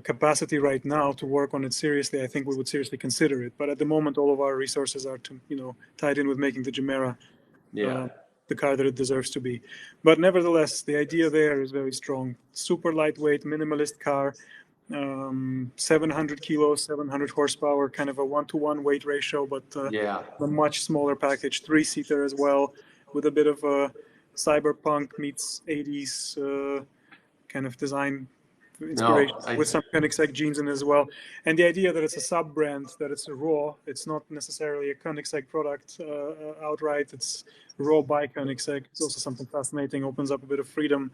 capacity right now to work on it seriously, I think we would seriously consider it. But at the moment, all of our resources are tied in with making the Gemera the car that it deserves to be. But nevertheless, the idea there is very strong. Super lightweight, minimalist car, 700 kilos, 700 horsepower, kind of a 1-to-1 weight ratio, but a much smaller package, 3-seater as well, with a bit of a cyberpunk meets 80s kind of design inspiration, with some Koenigsegg genes in it as well. And the idea that it's a sub-brand, that it's a Raw, it's not necessarily a Koenigsegg product outright, it's Raw by Koenigsegg. It's also something fascinating, opens up a bit of freedom,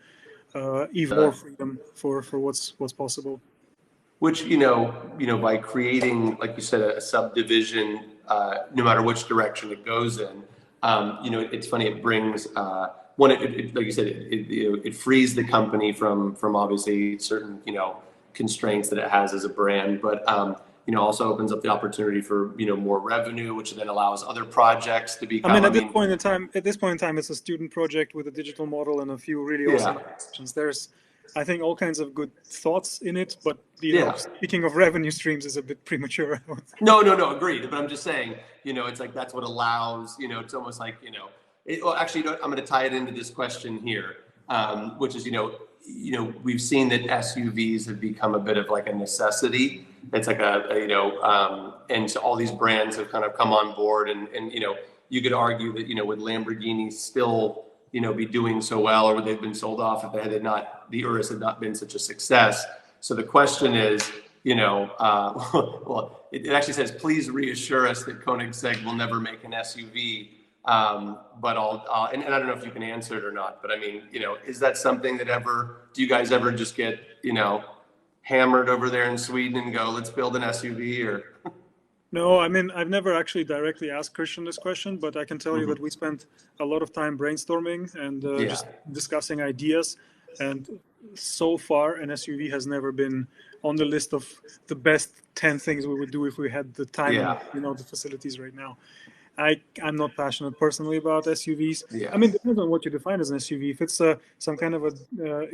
even more freedom for what's possible. Which, by creating, like you said, a subdivision, no matter which direction it goes in, it's funny, it brings, like you said, it frees the company from obviously certain, constraints that it has as a brand, but, also opens up the opportunity for, more revenue, which then allows other projects to become. At this point in time, it's a student project with a digital model and a few really awesome options. There's, I think, all kinds of good thoughts in it, but speaking of revenue streams is a bit premature. No, agreed. But I'm just saying, it's like that's what allows, it's almost like, actually, I'm going to tie it into this question here, which is, we've seen that SUVs have become a bit of like a necessity. It's like and so all these brands have kind of come on board, and you could argue that, would Lamborghini still, be doing so well, or would they've been sold off if the Urus had not been such a success? So the question is, well, it actually says, please reassure us that Koenigsegg will never make an SUV. But and I don't know if you can answer it or not, but I mean, is that something that do you guys ever just get, hammered over there in Sweden and go, let's build an SUV, or? No, I've never actually directly asked Christian this question, but I can tell you that we spent a lot of time brainstorming and just discussing ideas. And so far, an SUV has never been on the list of the best 10 things we would do if we had the time and the facilities right now. I'm not passionate personally about SUVs. Yeah. It depends on what you define as an SUV. If it's some kind of a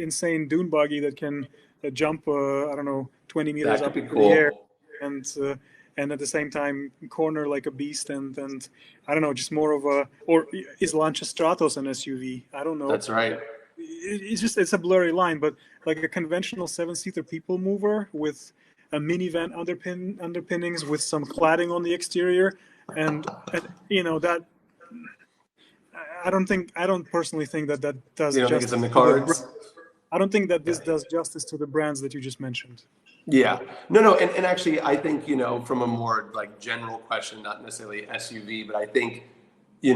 insane dune buggy that can jump, 20 meters up into the air, and at the same time corner like a beast, and I don't know, just more of or is Lancia Stratos an SUV? I don't know. That's right. It's a blurry line, but like a conventional 7-seater people mover with a minivan underpinnings with some cladding on the exterior. And that I don't personally think that does justice in the cards. I don't think that this does justice to the brands that you just mentioned. Yeah, no, and actually, I think from a more like general question, not necessarily SUV, but I think you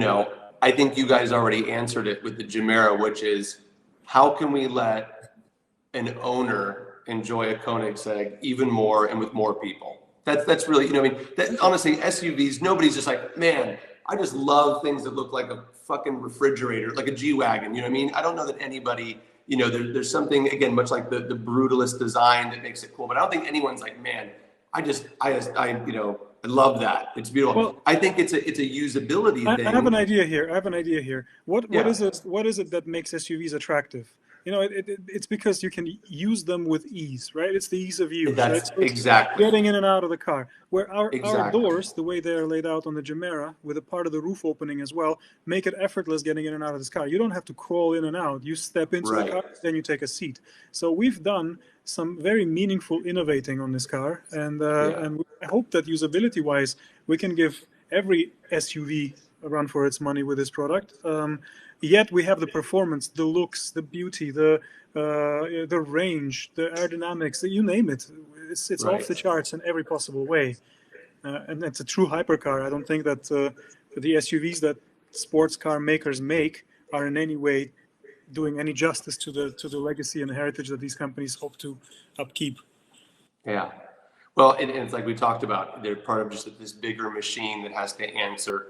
guys already answered it with the Gemera, which is how can we let an owner enjoy a Koenigsegg even more and with more people? That's really, honestly, SUVs, nobody's just like, man, I just love things that look like a fucking refrigerator, like a G-Wagon, I don't know that anybody there's something, again, much like the brutalist design that makes it cool. But I don't think anyone's like, man, I love that. It's beautiful. Well, I think it's a usability thing. I have an idea here. I have an idea here. What Yeah. is it? What is it that makes SUVs attractive? It's because you can use them with ease, right? It's the ease of use, right? That's So it's exactly. getting in and out of the car. Where our Exactly. doors, the way they're laid out on the Gemera, with a part of the roof opening as well, make it effortless getting in and out of this car. You don't have to crawl in and out. You step into the Right. car, then you take a seat. So we've done some very meaningful innovating on this car, and I hope that usability-wise, we can give every SUV a run for its money with this product. Yet we have the performance, the looks, the beauty, the range, the aerodynamics, you name it. It's Right. off the charts in every possible way, and it's a true hypercar. I don't think that the SUVs that sports car makers make are in any way doing any justice to the legacy and the heritage that these companies hope to upkeep. Yeah. Well, and it's like we talked about, they're part of just this bigger machine that has to answer,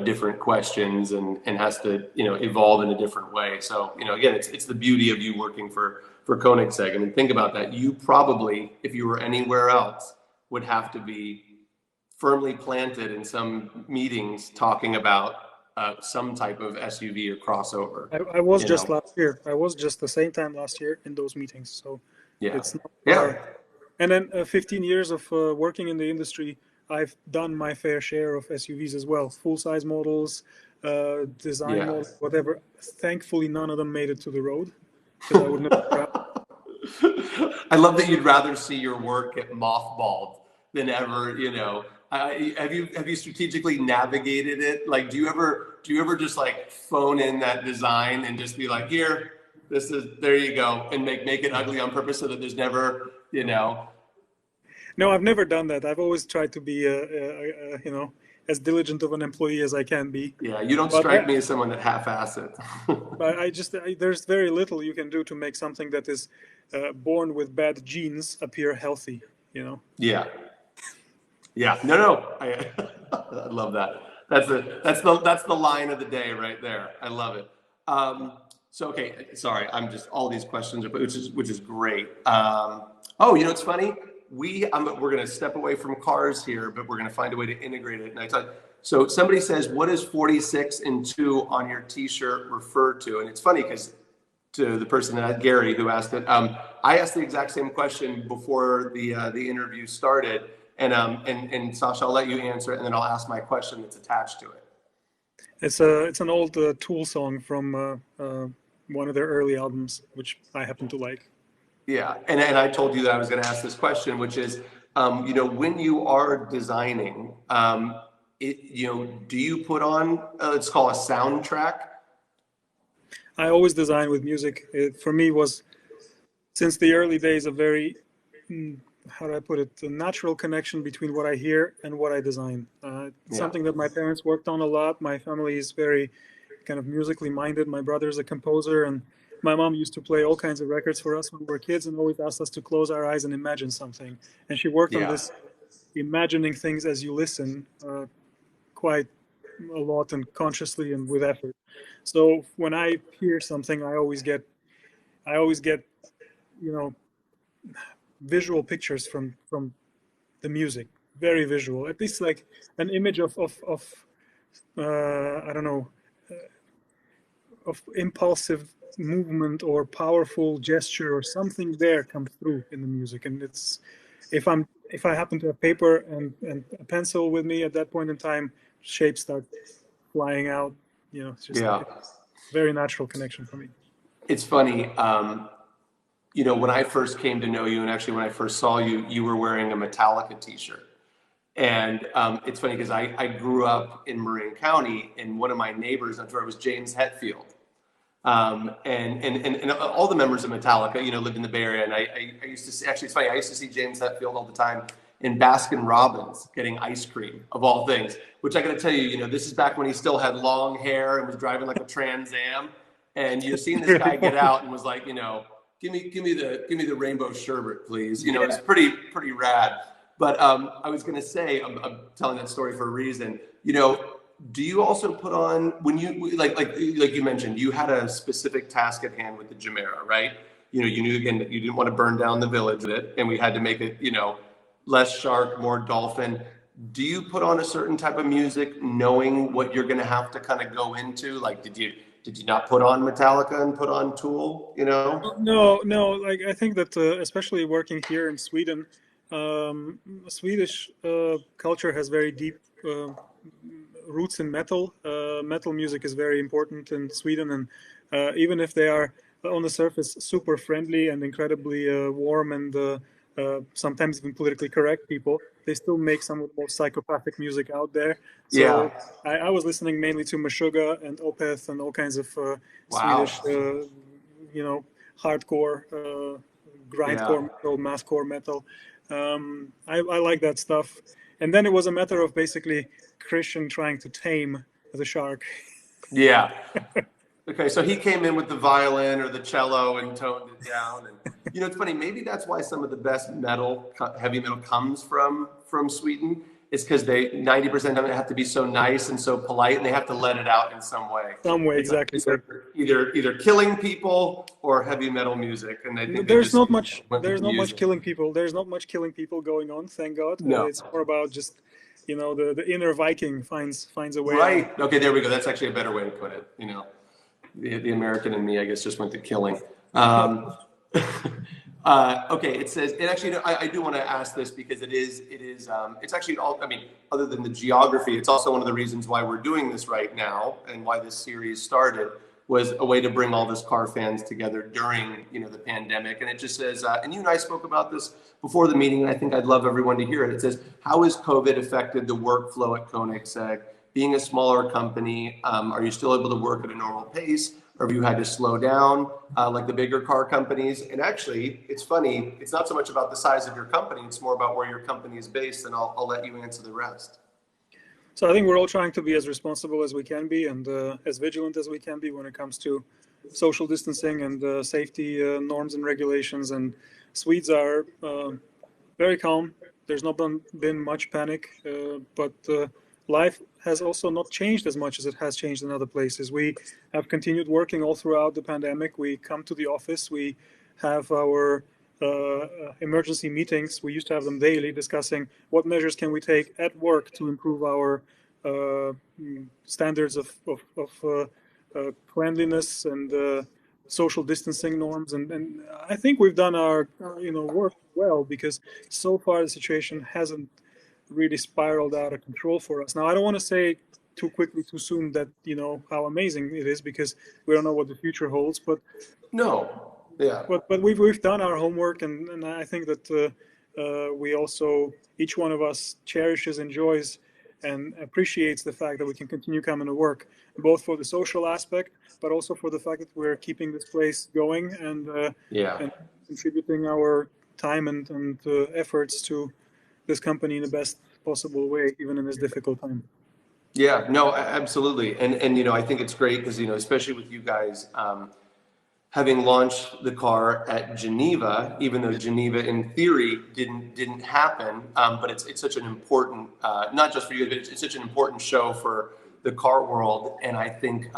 different questions and has to, evolve in a different way. So, again, it's the beauty of you working for Koenigsegg. I mean, think about that. You probably, if you were anywhere else, would have to be firmly planted in some meetings talking about some type of SUV or crossover. I was just last year. I was just the same time last year in those meetings. So Yeah. it's not Yeah. And then 15 years of working in the industry, I've done my fair share of SUVs as well. Full-size models, design Yeah. models, whatever. Thankfully, none of them made it to the road, because I would never. I love that you'd rather see your work get mothballed than ever, have you strategically navigated it? Like, do you ever just like phone in that design and just be like, here, there you go, and make it ugly on purpose so that there's never, No, I've never done that. I've always tried to be, as diligent of an employee as I can be. Yeah, you don't strike me as someone that half-ass it. But there's very little you can do to make something that is born with bad genes appear healthy, Yeah. Yeah. No. I love that. That's the line of the day right there. I love it. So, okay, sorry, I'm just, all these questions, which is great. It's funny. We're going to step away from cars here, but we're going to find a way to integrate it. And so somebody says, what does 46 and 2 on your t-shirt refer to? And it's funny because to the person Gary, who asked it, I asked the exact same question before the interview started. And Sasha, I'll let you answer it, and then I'll ask my question that's attached to it. It's an old Tool song from one of their early albums, which I happen to like. Yeah, and I told you that I was going to ask this question, which is, when you are designing, do you put on, let's call a soundtrack? I always design with music. It, for me, was, since the early days, a very, how do I put it, a natural connection between what I hear and what I design. Something that my parents worked on a lot. My family is very kind of musically minded. My brother's a composer, and my mom used to play all kinds of records for us when we were kids and always asked us to close our eyes and imagine something. And she worked on this imagining things as you listen quite a lot, and consciously and with effort. So when I hear something, I always get visual pictures from the music, very visual, at least like an image of I don't know, of impulsive movement or powerful gesture or something there comes through in the music. And it's, if I happen to have paper and a pencil with me at that point in time, shapes start flying out. It's just like a very natural connection for me. It's funny. When I first came to know you, and actually when I first saw you, you were wearing a Metallica t-shirt. And it's funny because I grew up in Marin County, and one of my neighbors, I'm sure it was James Hetfield. And all the members of Metallica, lived in the Bay Area. And I used to see, actually, it's funny, I used to see James Hetfield all the time in Baskin Robbins getting ice cream, of all things, which I got to tell you, this is back when he still had long hair and was driving like a Trans Am. And seeing this guy get out and was like, give me the rainbow sherbet, please. It's pretty rad. But I was going to say, I'm telling that story for a reason. do you also put on, when you, like you mentioned, you had a specific task at hand with the Chimera, right? You know, you knew, again, that you didn't want to burn down the village with it, and we had to make it, you know, less shark, more dolphin. Do you put on a certain type of music knowing what you're going to have to kind of go into? Like, did you not put on Metallica and put on Tool, you know? No. Like I think that especially working here in Sweden, Swedish culture has very deep roots in metal. Metal music is very important in Sweden, and even if they are on the surface super friendly and incredibly warm and sometimes even politically correct people, they still make some of the most psychopathic music out there. So Yeah. I was listening mainly to Meshuggah and Opeth and all kinds of Wow. Swedish, hardcore, grindcore metal, mathcore metal. I like that stuff. And then it was a matter of basically Christian trying to tame the shark. Yeah. Okay, so he came in with the violin or the cello and toned it down. And you know, it's funny. Maybe that's why some of the best metal, heavy metal, comes from Sweden. It's because they 90% of it have to be so nice and so polite, and they have to let it out in some way. Some way, exactly. It's either killing people or heavy metal music, and I think there's not much killing people. There's not much killing people going on. Thank God. No. It's more about just, you know, the inner Viking finds a way. Right. Out. Okay. There we go. That's actually a better way to put it. You know. The American in me, I guess, just went to killing. Okay, it says, and actually, I do want to ask this because it's actually all, I mean, other than the geography, it's also one of the reasons why we're doing this right now and why this series started was a way to bring all this car fans together during, you know, the pandemic. And it just says, and you and I spoke about this before the meeting, and I think I'd love everyone to hear it. It says, how has COVID affected the workflow at Koenigsegg? Being a smaller company, are you still able to work at a normal pace, or have you had to slow down like the bigger car companies? And actually, it's funny, it's not so much about the size of your company, it's more about where your company is based, and I'll let you answer the rest. So I think we're all trying to be as responsible as we can be and as vigilant as we can be when it comes to social distancing and safety norms and regulations. And Swedes are very calm. There's not been much panic, but life has also not changed as much as it has changed in other places. We have continued working all throughout the pandemic. We come to the office. We have our emergency meetings. We used to have them daily, discussing what measures can we take at work to improve our standards of cleanliness and social distancing norms. And I think we've done our work well, because so far the situation hasn't really spiraled out of control for us. Now, I don't want to say too quickly, too soon that, you know, how amazing it is, because we don't know what the future holds. But no, yeah. But we've done our homework, and I think that we also, each one of us cherishes, enjoys, and appreciates the fact that we can continue coming to work, both for the social aspect, but also for the fact that we're keeping this place going and contributing our time and efforts to this company in the best possible way, even in this difficult time. Yeah, no, absolutely. And you know, I think it's great because, you know, especially with you guys having launched the car at Geneva, even though Geneva in theory didn't happen, but it's such an important, not just for you, but it's such an important show for the car world. And I think,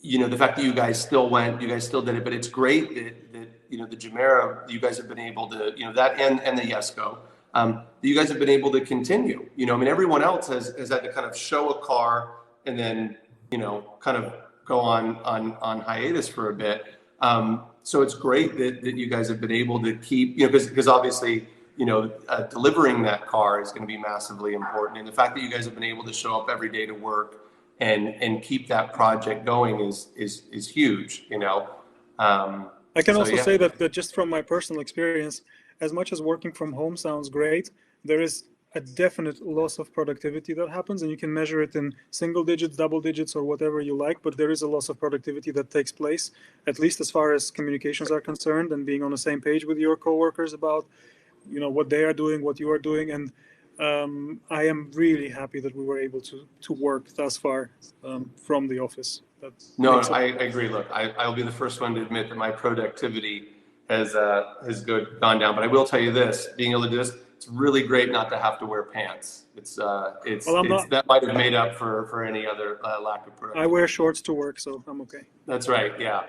you know, the fact that you guys still did it, but it's great that you know, the Chimera, you guys have been able to, you know, that and the Jesko, you guys have been able to continue. You know, I mean, everyone else has had to kind of show a car and then, you know, kind of go on hiatus for a bit. So it's great that you guys have been able to keep, you know, because obviously, you know, delivering that car is going to be massively important. And the fact that you guys have been able to show up every day to work and keep that project going is huge, you know. I can also say that just from my personal experience, as much as working from home sounds great, there is a definite loss of productivity that happens, and you can measure it in single digits, double digits, or whatever you like, but there is a loss of productivity that takes place, at least as far as communications are concerned, and being on the same page with your coworkers about, you know, what they are doing, what you are doing. And I am really happy that we were able to work thus far from the office. I agree. Look, I'll be the first one to admit that my productivity has gone down, but I will tell you this: being able to do this, it's really great not to have to wear pants. It's Well, that might have made up for any other lack of productivity. I wear shorts to work, so I'm okay. That's right. Yeah.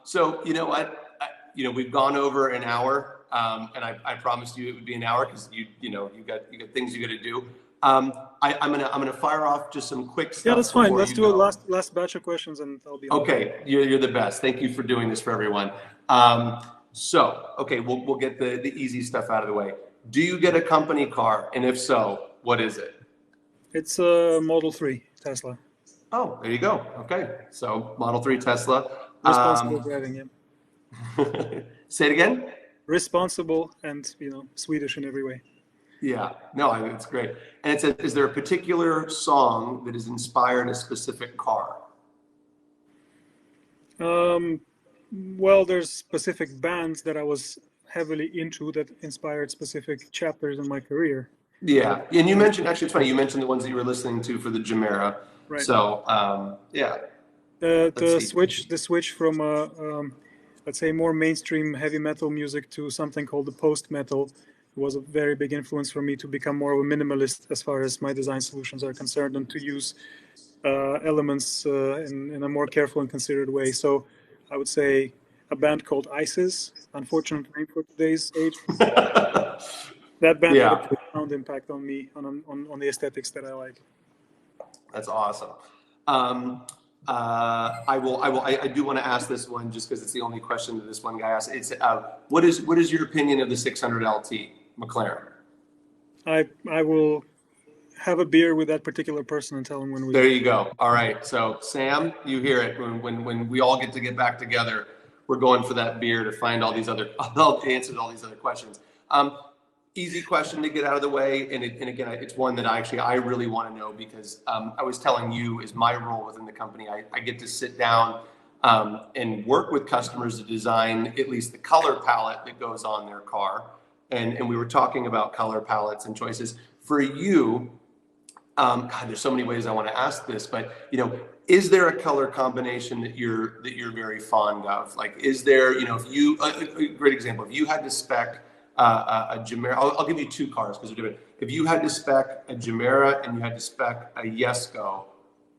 So you know what? We've gone over an hour, and I promised you it would be an hour because you got things you got to do. I'm gonna fire off just some quick stuff. Yeah, that's fine. Let's do a go. last batch of questions, and I'll be okay. You're the best. Thank you for doing this for everyone. Okay, we'll get the easy stuff out of the way. Do you get a company car, and if so, what is it? It's a Model 3 Tesla. Oh, there you go. Okay, so Model 3 Tesla. Responsible driving, yeah. Say it again. Responsible and Swedish in every way. Yeah, no, it's great. And it says, is there a particular song that has inspired a specific car? Well, there's specific bands that I was heavily into that inspired specific chapters in my career. Yeah, and you mentioned, actually, it's funny, you mentioned the ones that you were listening to for the Chimera. Right. So, yeah. The switch from let's say more mainstream heavy metal music to something called the post metal was a very big influence for me to become more of a minimalist as far as my design solutions are concerned, and to use elements in a more careful and considered way. So I would say a band called ISIS, unfortunate name for today's age. That band had a profound impact on me, on the aesthetics that I like. That's awesome. I do want to ask this one just because it's the only question that this one guy asked. It's what is your opinion of the 600 LT McLaren? I will have a beer with that particular person and tell him when we. There you go. All right. So Sam, you hear it. When we all get back together, we're going for that beer to find all these other answers to all these other questions. Easy question to get out of the way, and again, it's one that I really want to know because I was telling you is my role within the company. I get to sit down and work with customers to design at least the color palette that goes on their car, and we were talking about color palettes and choices for you. God, there's so many ways I want to ask this, but is there a color combination that you're very fond of? Like, is there if you a great example, if you had to spec a Chimera, I'll give you two cars because they're different. If you had to spec a Chimera and you had to spec a Jesko,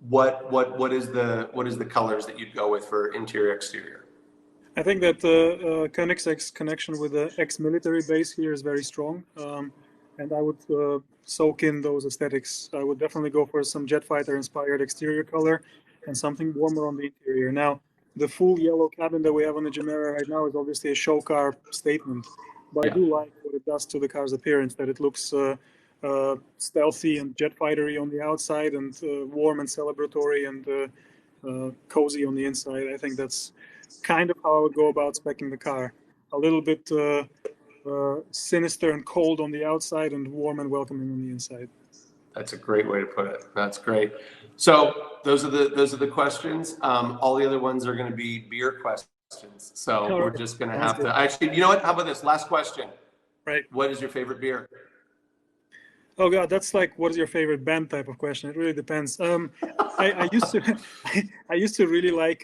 what is the colors that you'd go with for interior exterior? I think that Koenigsegg's connection with the ex-military base here is very strong, and I would soak in those aesthetics. I would definitely go for some jet fighter inspired exterior color and something warmer on the interior. Now, the full yellow cabin that we have on the Chimera right now is obviously a show car statement. But I do like what it does to the car's appearance, that it looks stealthy and jet fightery on the outside and warm and celebratory and cozy on the inside. I think that's kind of how I would go about speccing the car. A little bit sinister and cold on the outside and warm and welcoming on the inside. That's a great way to put it. That's great. So those are the questions. All the other ones are going to be beer questions. So we're just going to have to actually, you know what? How about this last question? Right. What is your favorite beer? Oh God, that's like, what is your favorite band type of question? It really depends. I used to really like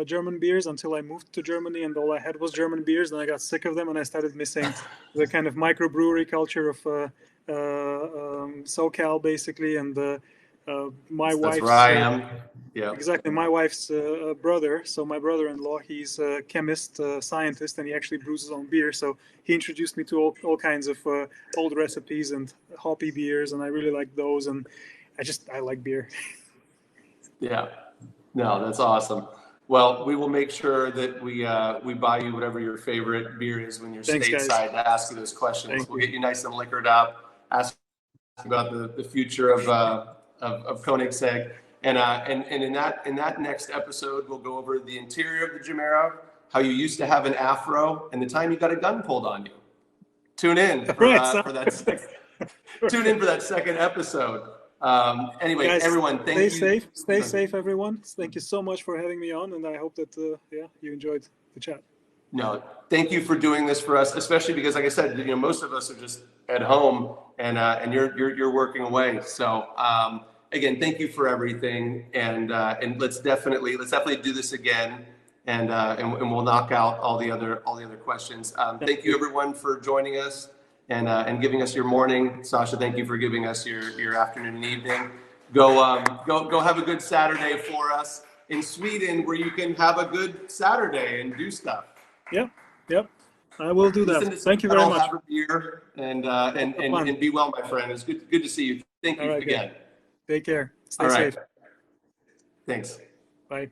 German beers until I moved to Germany and all I had was German beers. And I got sick of them and I started missing the kind of microbrewery culture of SoCal basically. And my wife's. That's where I am. Yeah. Exactly. My wife's brother, so my brother-in-law, he's a chemist, scientist, and he actually brews his own beer. So he introduced me to all kinds of old recipes and hoppy beers, and I really like those. And I like beer. Yeah. No, that's awesome. Well, we will make sure that we buy you whatever your favorite beer is when you're stateside to ask you those questions. We'll get you nice and liquored up, ask about the future of Koenigsegg. And in that next episode, we'll go over the interior of the Chimera, how you used to have an afro, and the time you got a gun pulled on you. Tune in for that second episode. Anyway, guys, everyone, stay safe, everyone. Thank you so much for having me on, and I hope that you enjoyed the chat. No, thank you for doing this for us, especially because, like I said, most of us are just at home, and you're working away. So. Again, thank you for everything, and let's definitely do this again, and we'll knock out all the other questions. Thank you everyone for joining us and giving us your morning. Sasha, thank you for giving us your afternoon and evening. Go have a good Saturday for us in Sweden, where you can have a good Saturday and do stuff. Yep. I will do that. Thank you very much. Have a beer and be well, my friend. It's good to see you. Thank you again. Take care. Stay safe. Thanks. Bye.